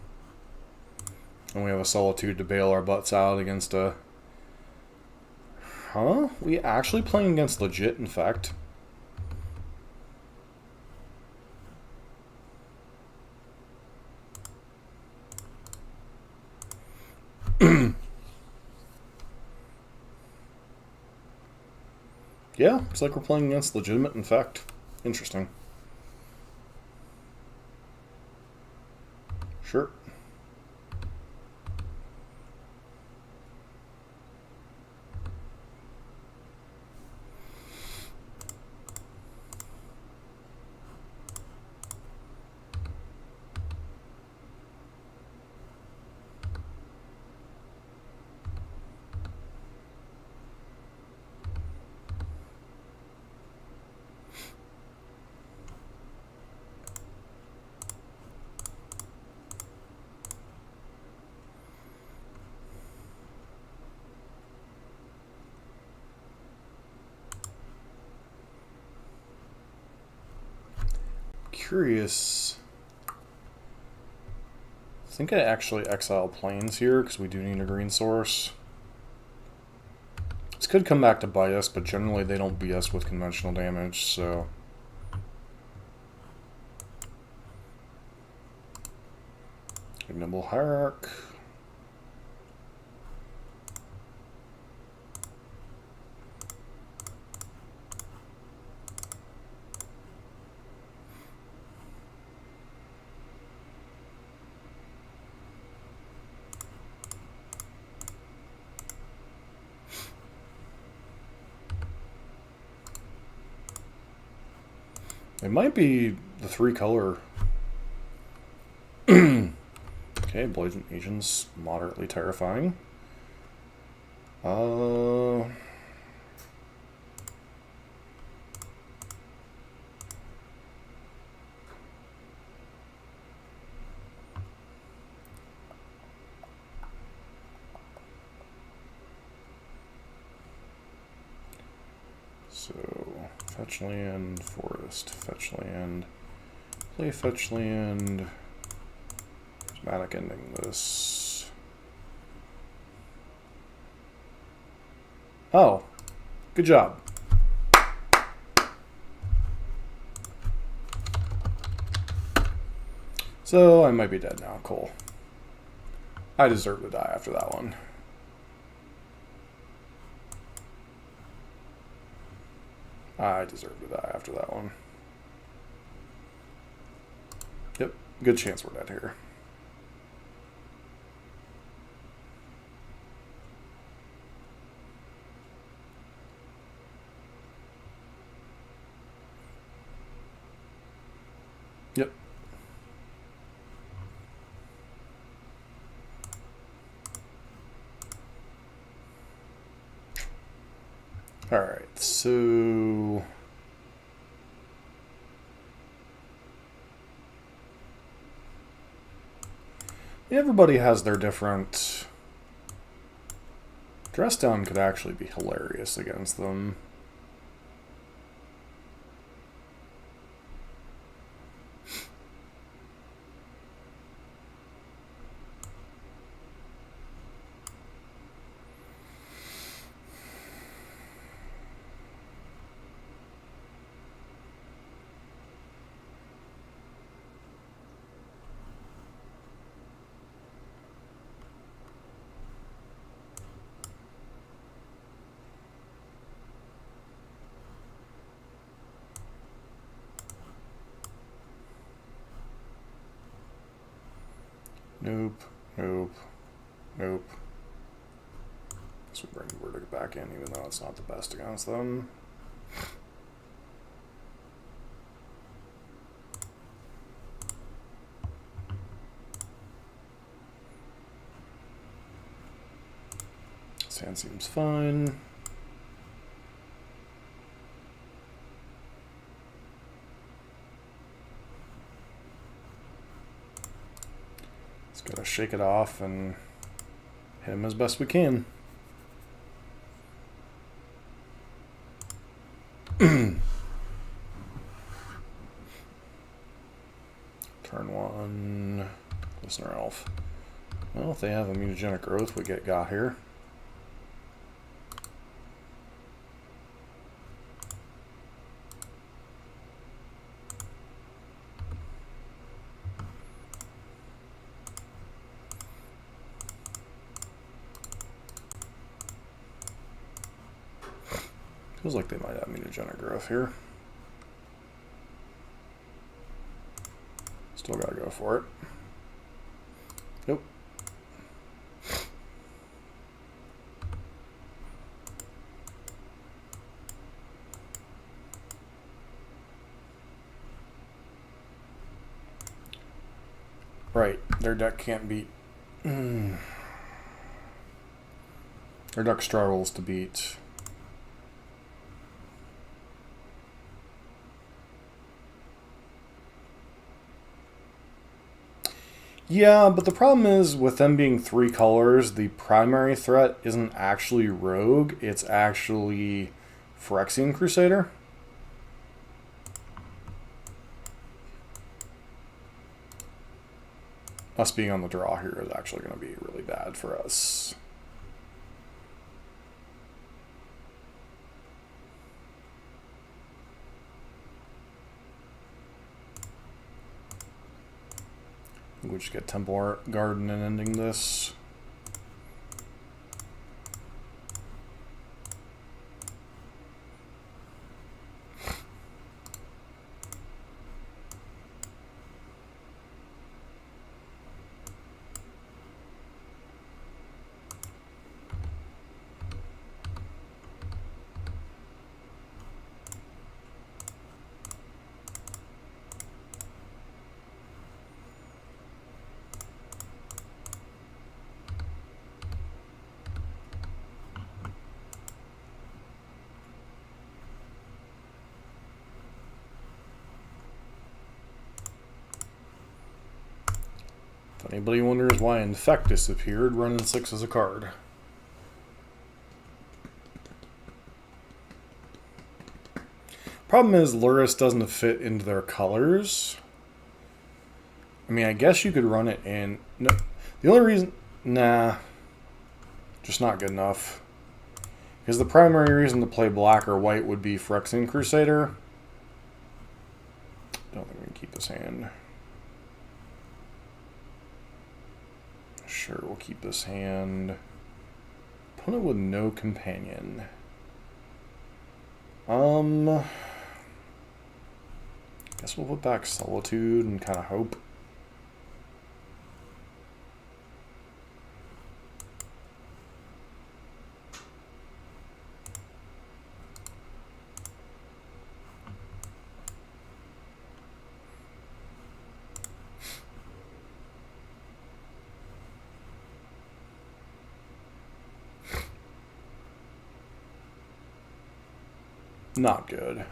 And we have a Solitude to bail our butts out against a... Huh? We actually playing against legit, in fact. Yeah, it's like we're playing against legitimate, in fact. Interesting. Sure. Curious. I think I actually exile planes here because we do need a green source. This could come back to bite us, but generally they don't beat us with conventional damage, so... Ignoble Hierarch. It might be the 3-color. Okay, Blazing Agent's moderately terrifying. So, fetch land, forest, fetch land, play fetch land, prismatic ending this. Oh, good job. So, I might be dead now, cool. I deserve to die after that one. I deserve to die after that one. Yep, good chance we're dead here. Yep. Alright, so... Everybody has their different... Dress down could actually be hilarious against them. Nope, nope, nope. Guess we bring Verdict back in, even though it's not the best against them. hand seems fine. Just gotta shake it off and hit him as best we can. Turn 1, Listener Elf. Well, if they have a mutagenic growth, we get got here. Feels like they might have mutagenic growth here. Still gotta go for it. Nope. Right, their deck can't beat. Their deck struggles to beat. Yeah, but the problem is with them being 3 colors, the primary threat isn't actually Rogue, it's actually Phyrexian Crusader. Us being on the draw here is actually going to be really bad for us. We just get Temple Garden and ending this. If anybody wonders why Infect disappeared, running 6 as a card. Problem is, Luris doesn't fit into their colors. I mean, I guess you could run it in... No, the only reason... Nah. Just not good enough. Because the primary reason to play black or white would be Phyrexian Crusader. Don't think we can keep this hand. Sure, we'll keep this hand. Opponent with no companion. Guess we'll put back Solitude and kind of hope. Not good.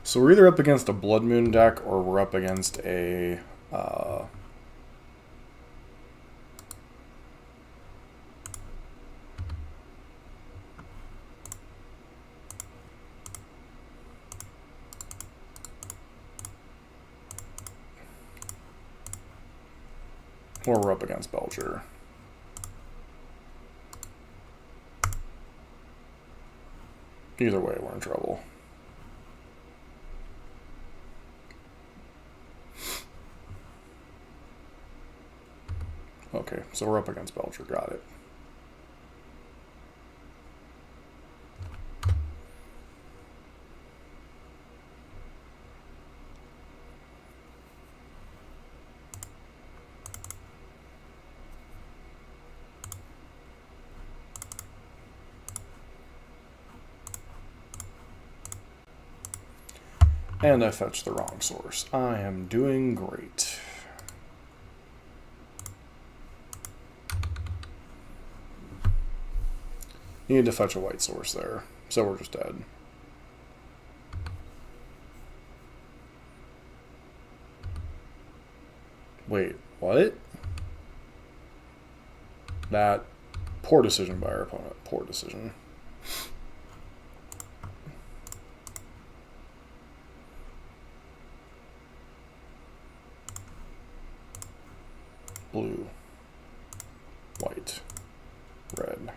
So we're either up against a Blood Moon deck or we're up against a or we're up against Belcher. Either way, we're in trouble. Okay, so we're up against Belcher. Got it. And I fetched the wrong source. I am doing great. Needed to fetch a white source there, so we're just dead. Wait, what? That poor decision by our opponent. Poor decision. Blue, white, red.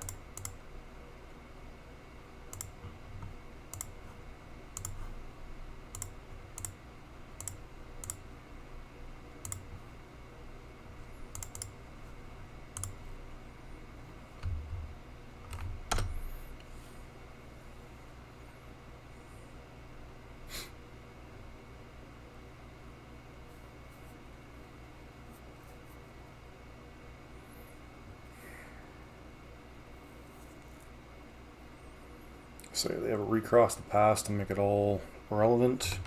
So they have a recross the past to make it all relevant.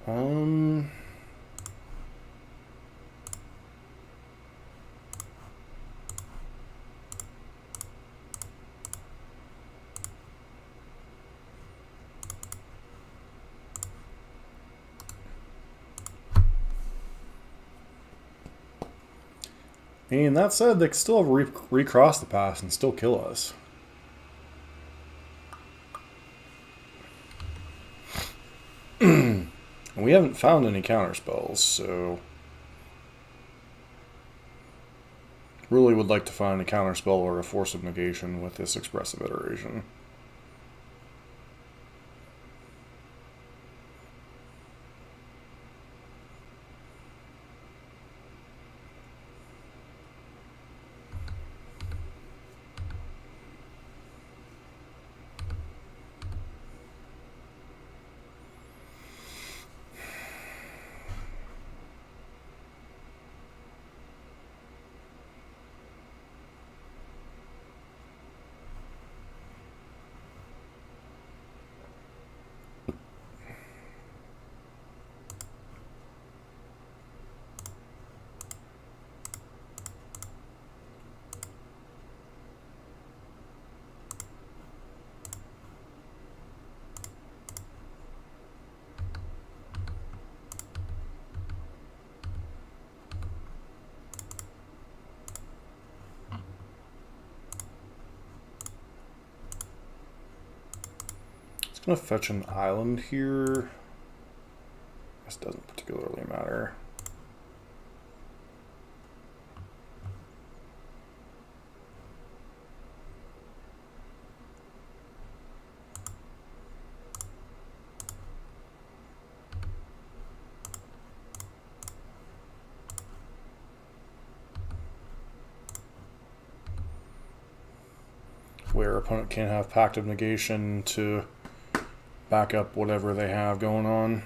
Um, and that said, they could still recross the pass and still kill us. And we haven't found any counter spells, so really would like to find a counter spell or a force of negation with this expressive iteration. It's going to fetch an island here. This doesn't particularly matter. Where opponent can't have Pact of Negation to back up whatever they have going on.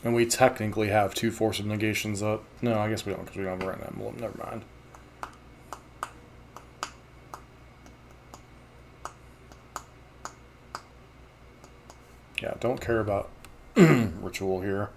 And we technically have 2 Force of Negations up. No, I guess we don't, because we don't have a Red Emblem. Never mind. Yeah, don't care about ritual here.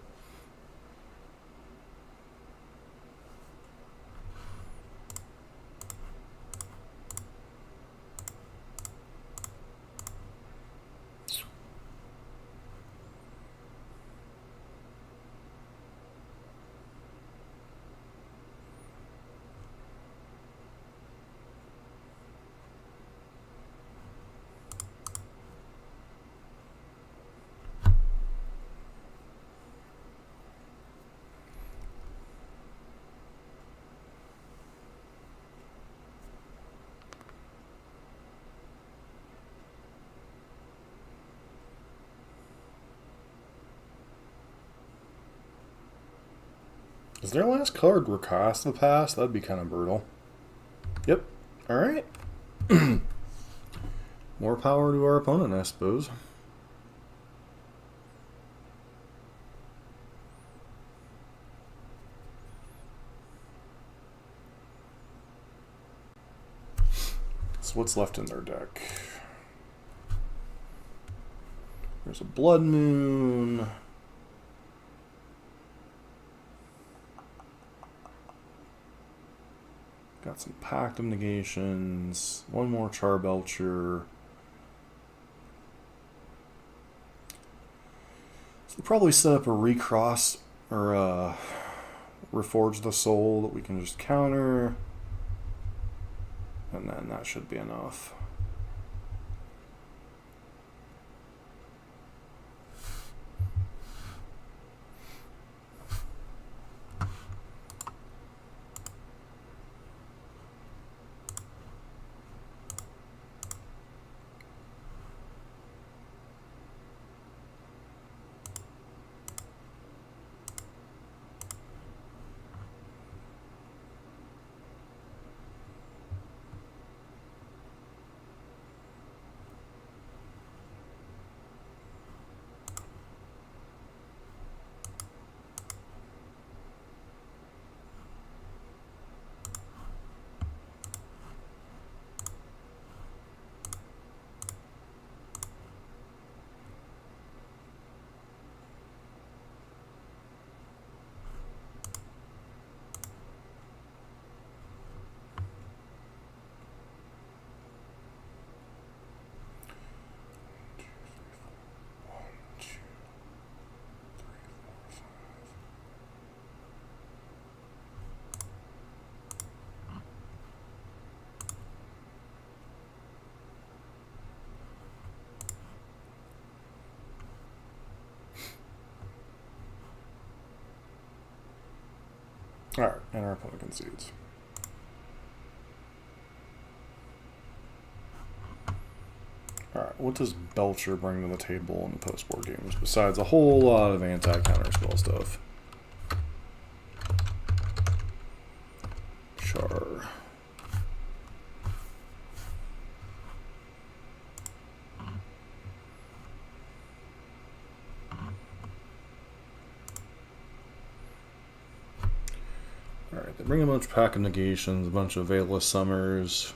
Is their last card recast the past? That'd be kind of brutal. Yep. Alright. More power to our opponent, I suppose. So what's left in their deck? There's a Blood Moon. Got some Pact of Negations. One more Charbelcher. So we'll probably set up a Recross or Reforge the Soul that we can just counter. And then that should be enough. Alright, and our opponent concedes. Alright, what does Belcher bring to the table in the post-board games, besides a whole lot of anti-counter spell stuff? Char. Alright, they bring a bunch of Pack of Negations, a bunch of Veilless Summers.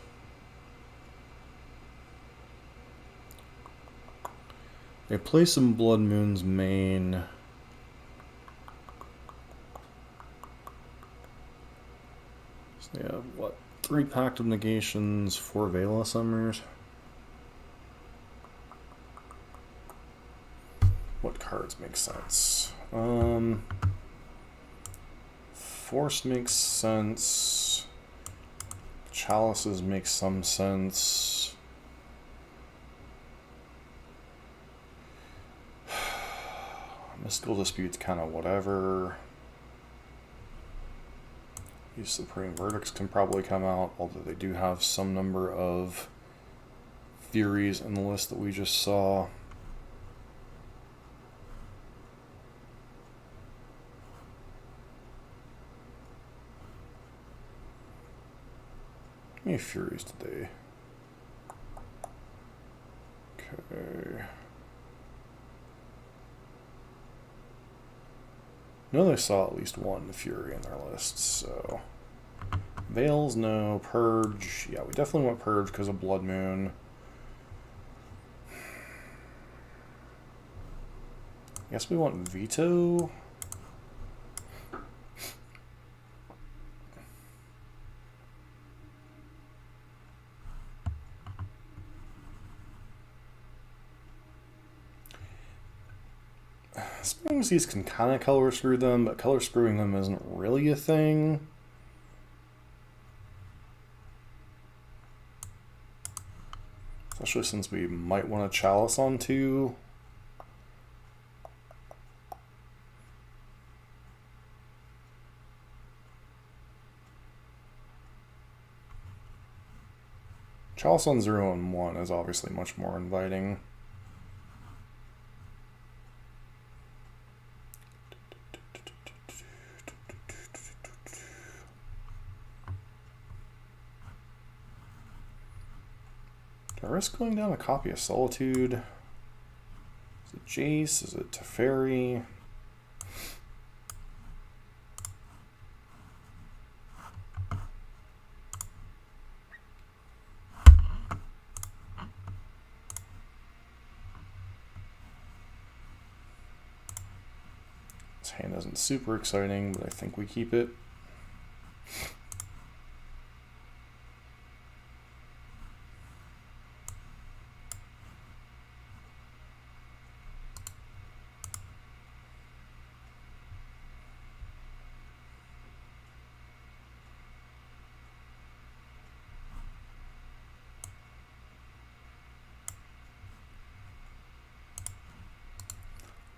They play some Blood Moon's main. So they have, what, 3 Pact of Negations, 4 Veilless Summers? What cards make sense? Force makes sense. Chalices make some sense. Mystical Dispute's kind of whatever. These Supreme Verdicts can probably come out, although they do have some number of Furies in the list that we just saw. How many Furies today? Okay. I know they saw at least one Fury in their list, so... Veils, no. Purge. Yeah, we definitely want Purge because of Blood Moon. I guess we want Veto. Spring Seas can kind of color screw them, but color screwing them isn't really a thing. Especially since we might want to Chalice on 2. Chalice on 0 and 1 is obviously much more inviting. Do I risk going down a copy of Solitude? Is it Jace? Is it Teferi? This hand isn't super exciting, but I think we keep it.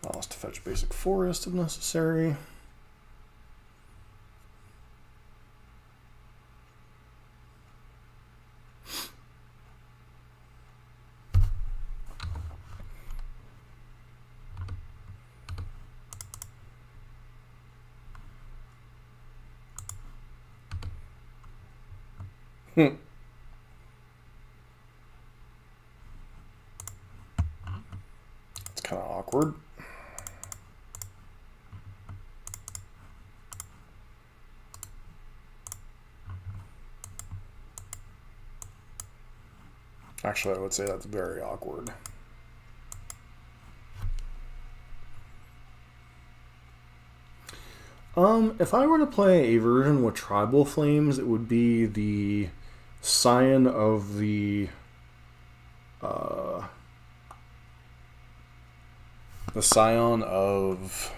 Allow us to fetch basic forest if necessary. It's kind of awkward. Actually, I would say that's very awkward. If I were to play a version with Tribal Flames, it would be the Scion of the Scion of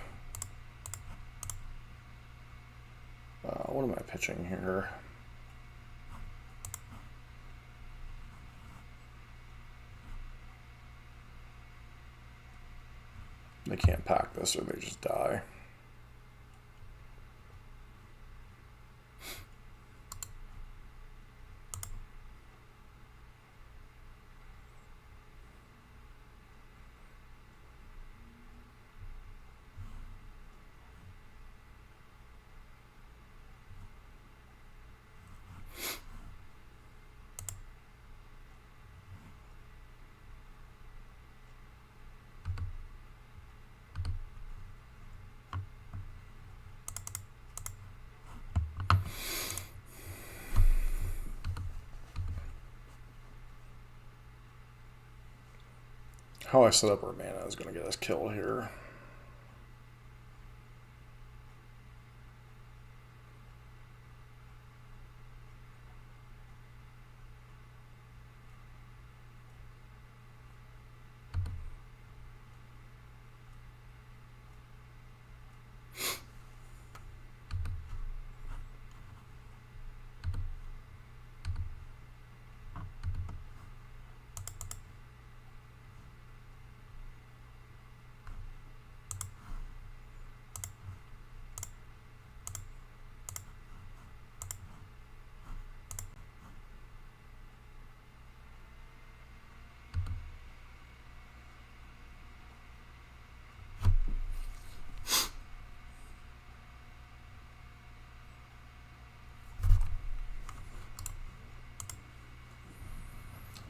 what am I pitching here? They can't pack this or they just die. How I set up our mana is going to get us killed here.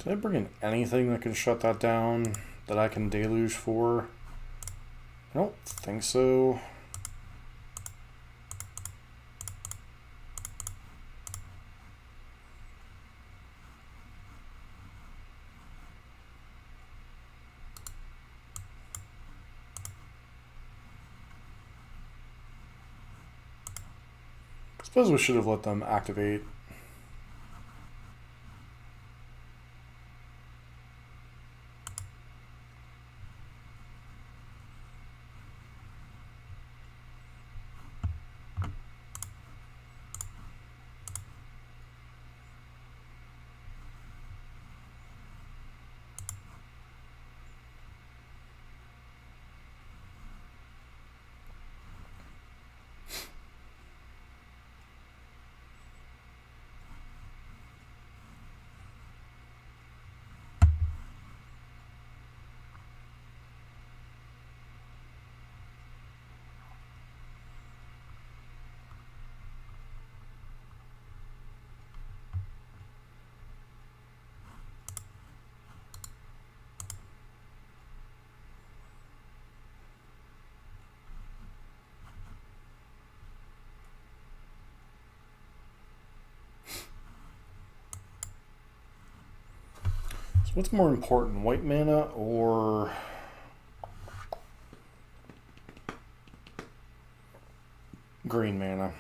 Did I bring in anything that can shut that down that I can deluge for? I don't think so. I suppose we should have let them activate. What's more important, white mana or green mana?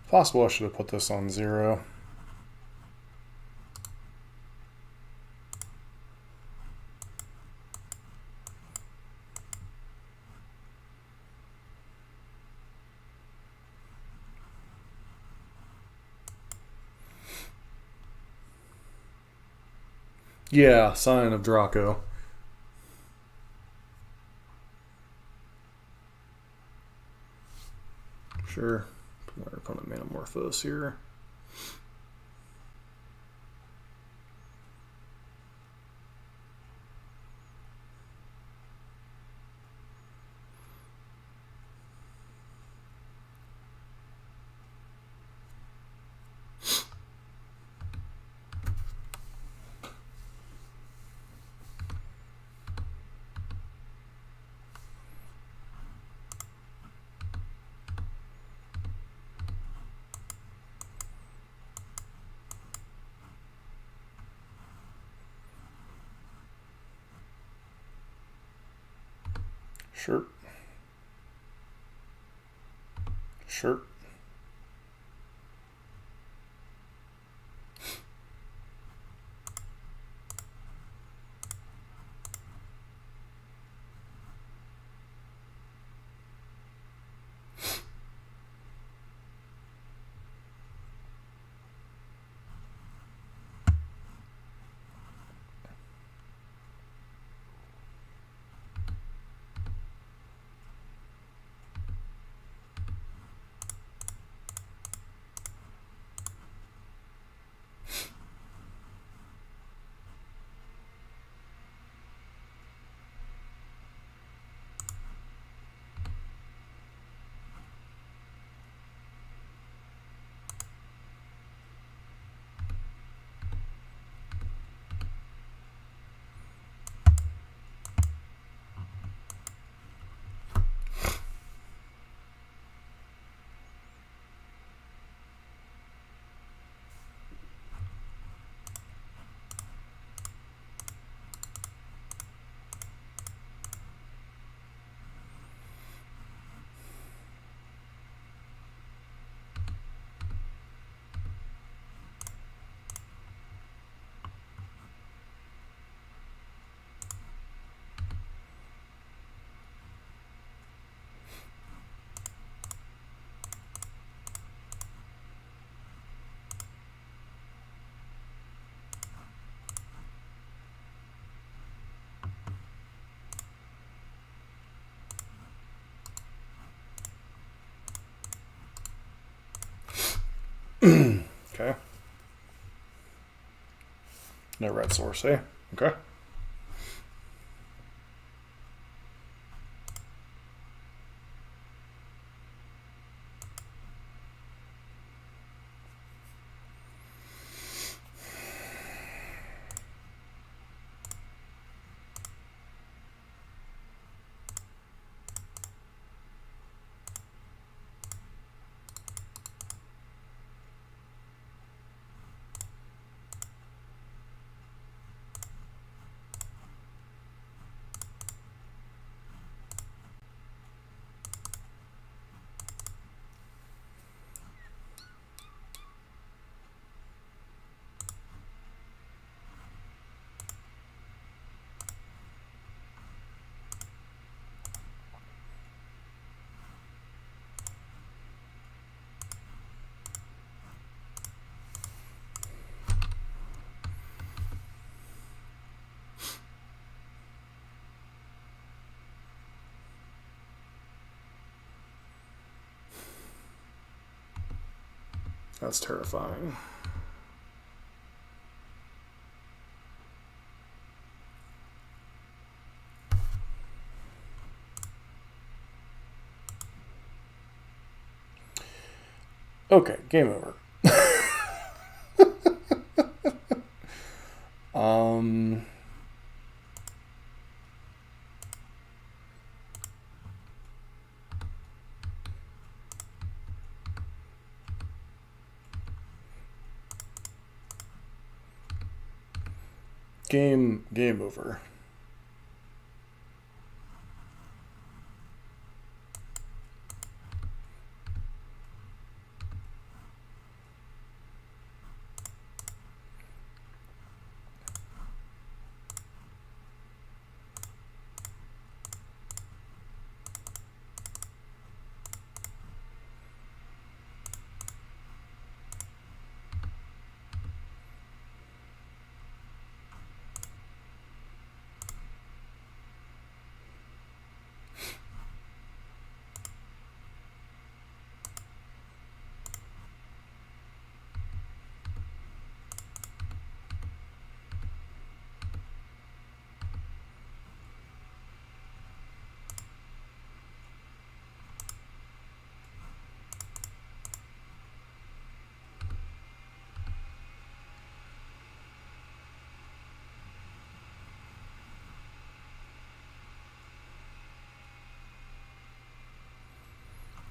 Possible I should have put this on 0. Yeah, Sign of Draco. Sure. Put my opponent Manamorphose here. Sure. Sure. Okay. No red source, eh? Okay. That's terrifying. Okay, game over. Game over.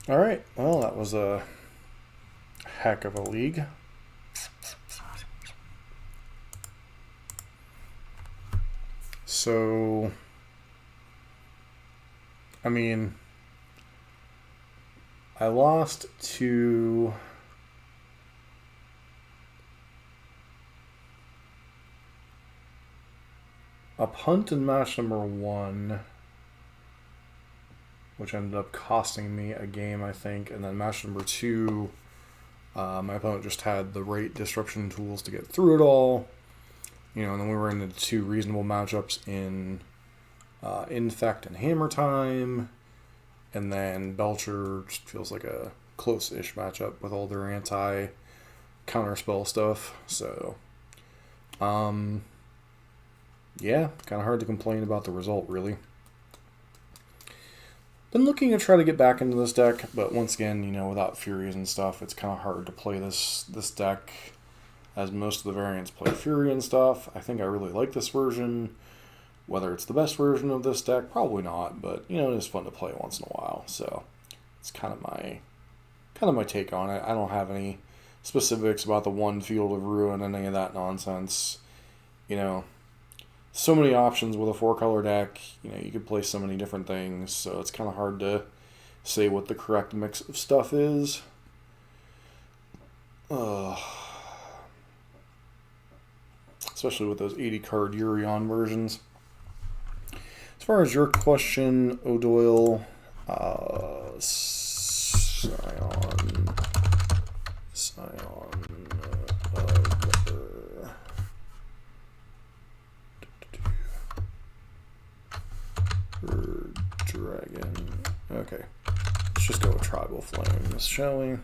All right, well, that was a heck of a league. So, I mean, I lost to a punt in match number 1, which ended up costing me a game, I think. And then match number 2, my opponent just had the right disruption tools to get through it all. You know, and then we were into 2 reasonable matchups in Infect and Hammer Time. And then Belcher just feels like a close-ish matchup with all their anti-counterspell stuff. So, yeah, kind of hard to complain about the result, really. Been looking to try to get back into this deck, but once again, you know, without Furies and stuff, it's kind of hard to play this deck, as most of the variants play Fury and stuff. I think I really like this version. Whether it's the best version of this deck, probably not, but, you know, it is fun to play once in a while, so it's kind of my take on it. I don't have any specifics about the one Field of Ruin and any of that nonsense. You know, so many options with a 4-color deck. You know, you could play so many different things, so it's kind of hard to say what the correct mix of stuff is. Especially with those 80-card Urion versions. As far as your question, O'Doyle, Scion, Dragon. Okay, let's just go with Tribal Flames, shall we?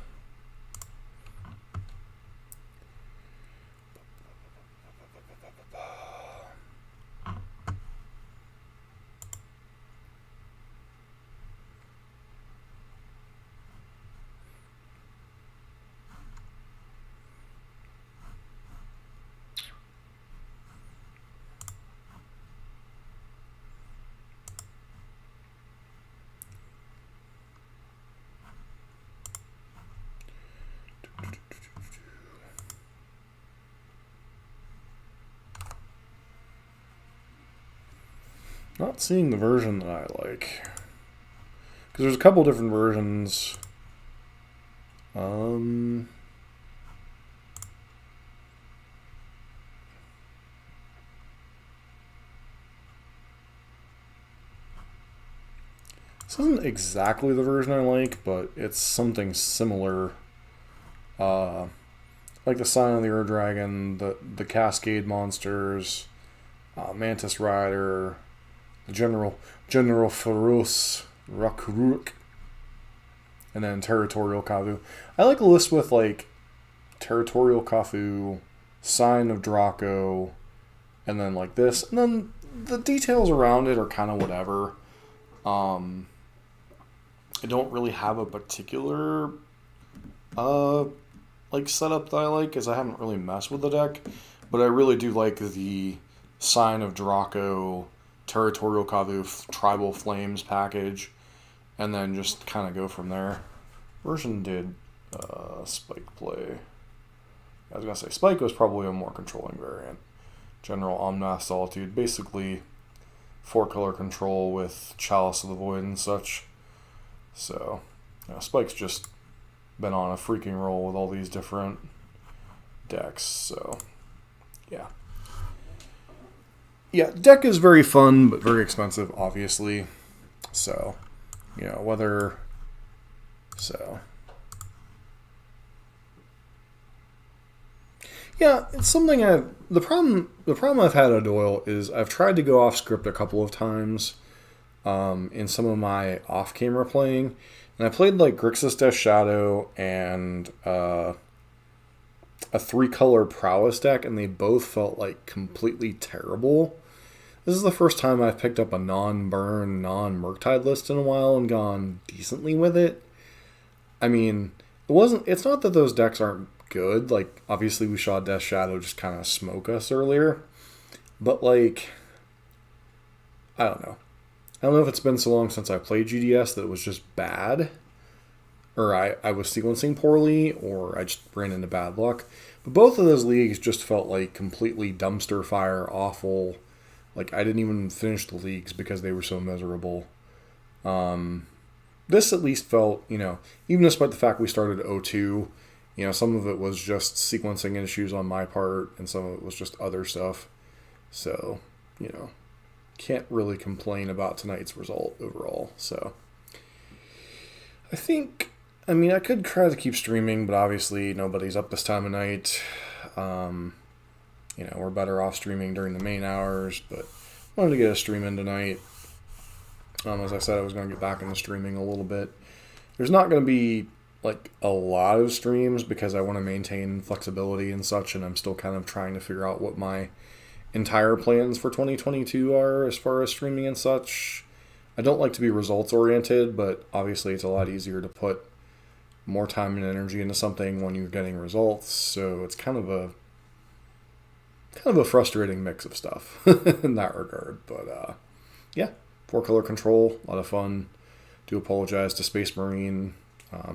Not seeing the version that I like. Because there's a couple different versions. This isn't exactly the version I like, but it's something similar. Like the Scion of the Ur Dragon, the Cascade monsters, Mantis Rider, the General Feroce Rakuruk, and then Territorial Kavu. I like a list with like Territorial Kafu, Sign of Draco, and then like this. And then the details around it are kind of whatever. I don't really have a particular like setup that I like, because I haven't really messed with the deck. But I really do like the Sign of Draco, Territorial Kavu, Tribal Flames package, and then just kind of go from there. Version did Spike play. I was going to say Spike was probably a more controlling variant. General Omnath Solitude, basically 4-color control with Chalice of the Void and such. So, Spike's just been on a freaking roll with all these different decks, so yeah. Yeah, deck is very fun, but very expensive, obviously. So, whether... So... Yeah, it's something the problem I've had at Doyle is I've tried to go off script a couple of times in some of my off-camera playing. And I played like Grixis Death Shadow and a 3-color Prowess deck, and they both felt like completely terrible. This is the first time I've picked up a non-burn, non-murktide list in a while and gone decently with it. I mean, it's not that those decks aren't good. Like, obviously we saw Death Shadow just kind of smoke us earlier. But, like, I don't know. I don't know if it's been so long since I played GDS that it was just bad, or I was sequencing poorly, or I just ran into bad luck. But both of those leagues just felt like completely dumpster fire, awful. Like, I didn't even finish the leagues because they were so miserable. This at least felt, even despite the fact we started 0-2, some of it was just sequencing issues on my part, and some of it was just other stuff. So, can't really complain about tonight's result overall. So, I could try to keep streaming, but obviously nobody's up this time of night. We're better off streaming during the main hours, but wanted to get a stream in tonight. As I said, I was going to get back into streaming a little bit. There's not going to be like a lot of streams because I want to maintain flexibility and such, and I'm still kind of trying to figure out what my entire plans for 2022 are as far as streaming and such. I don't like to be results oriented, but obviously it's a lot easier to put more time and energy into something when you're getting results. So it's kind of a frustrating mix of stuff in that regard. But yeah, 4-color control, a lot of fun. Do apologize to Space Marine.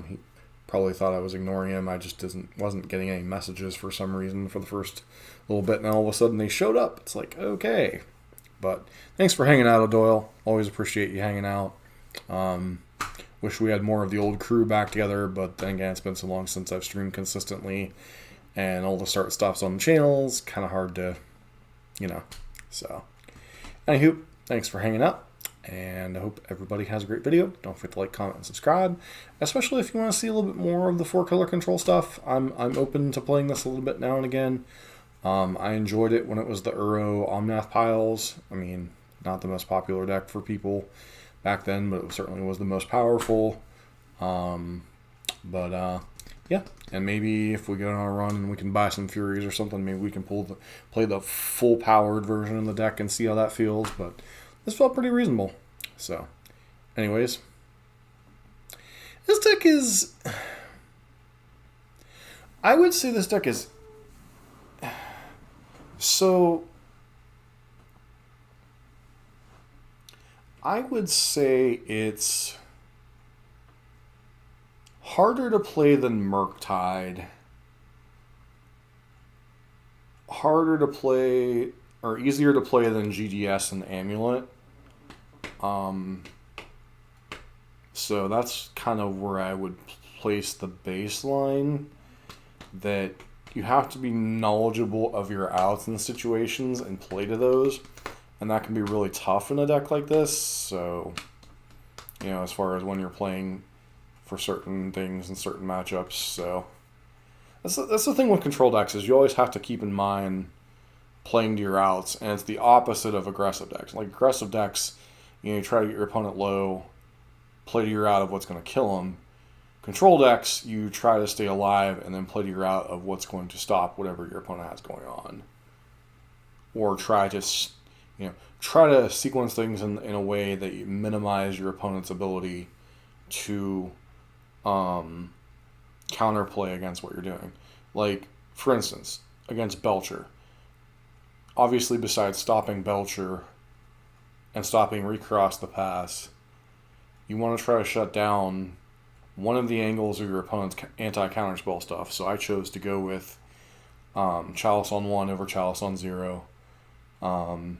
He probably thought I was ignoring him. I just wasn't getting any messages for some reason for the first little bit, and all of a sudden they showed up. It's like, okay. But thanks for hanging out, O'Doyle. Always appreciate you hanging out. Wish we had more of the old crew back together, but then again, it's been so long since I've streamed consistently, and all the start-stops on the channels, kind of hard to, So, anywho, thanks for hanging out. And I hope everybody has a great video. Don't forget to like, comment, and subscribe. Especially if you want to see a little bit more of the 4-color control stuff. I'm open to playing this a little bit now and again. I enjoyed it when it was the Uro Omnath piles. I mean, not the most popular deck for people back then, but it certainly was the most powerful. Yeah. And maybe if we go on a run and we can buy some Furies or something, maybe we can play the full-powered version of the deck and see how that feels. But this felt pretty reasonable. So, anyways. This deck is... I would say this deck is... So... I would say it's harder to play than Murktide. Harder to play... or easier to play than GDS and Amulet. So that's kind of where I would place the baseline, that you have to be knowledgeable of your outs and situations and play to those, and that can be really tough in a deck like this. So, as far as when you're playing for certain things and certain matchups. So that's the thing with control decks, is you always have to keep in mind playing to your outs, and it's the opposite of aggressive decks. Like aggressive decks, you try to get your opponent low, play to your out of what's going to kill them. control decks, you try to stay alive and then play to your route of what's going to stop whatever your opponent has going on. Or try to sequence things in a way that you minimize your opponent's ability to counterplay against what you're doing. Like, for instance, against Belcher. Obviously, besides stopping Belcher and stopping Recross the Pass, you want to try to shut down one of the angles of your opponent's anti-counterspell stuff. So I chose to go with Chalice on 1 over Chalice on 0. And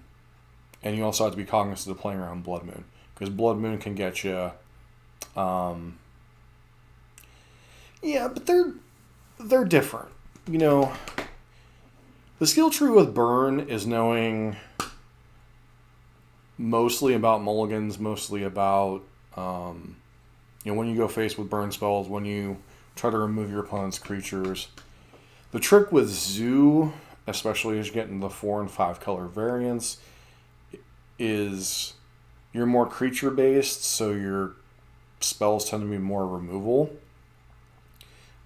you also have to be cognizant of playing around Blood Moon, because Blood Moon can get you. Yeah, but they're different. You know, the skill tree with Burn is knowing mostly about mulligans, mostly about when you go face with burn spells, when you try to remove your opponent's creatures. The trick with Zoo, especially as you get into the 4 and 5 color variants, is you're more creature based, so your spells tend to be more removal.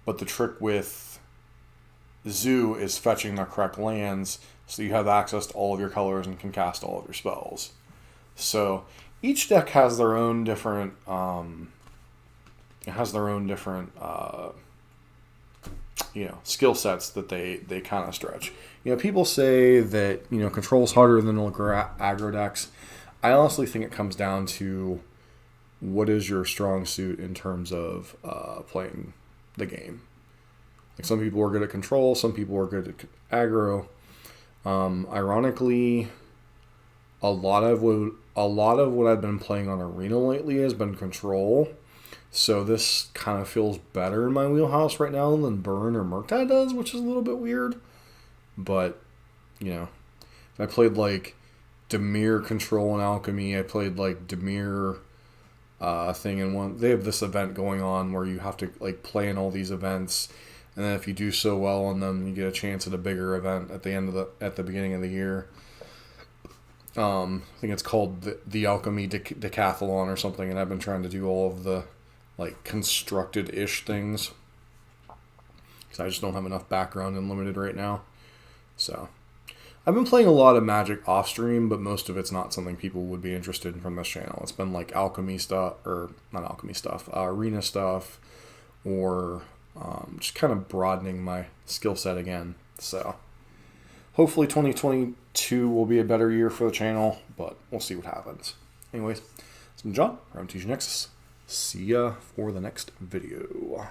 But the trick with Zoo is fetching the correct lands, so you have access to all of your colors and can cast all of your spells. So each deck has their own different skill sets that they kind of stretch. People say that control's harder than aggro decks. I honestly think it comes down to what is your strong suit in terms of playing the game. Like, some people are good at control, some people are good at aggro. Ironically, a lot of what I've been playing on Arena lately has been control. So this kind of feels better in my wheelhouse right now than Burn or Murktide does, which is a little bit weird. But, I played like Dimir Control and Alchemy. I played like Dimir thing in one. They have this event going on where you have to like play in all these events, and then if you do so well on them, you get a chance at a bigger event at the beginning of the year. I think it's called the Alchemy Decathlon or something, and I've been trying to do all of the like constructed-ish things because I just don't have enough background in Limited right now. So I've been playing a lot of Magic off stream, but most of it's not something people would be interested in from this channel. It's been like alchemy stuff, or not alchemy stuff, arena stuff, or just kind of broadening my skill set again. So hopefully 2022 will be a better year for the channel, but we'll see what happens. Anyways, it's been John from MTG Nexus. See ya for the next video.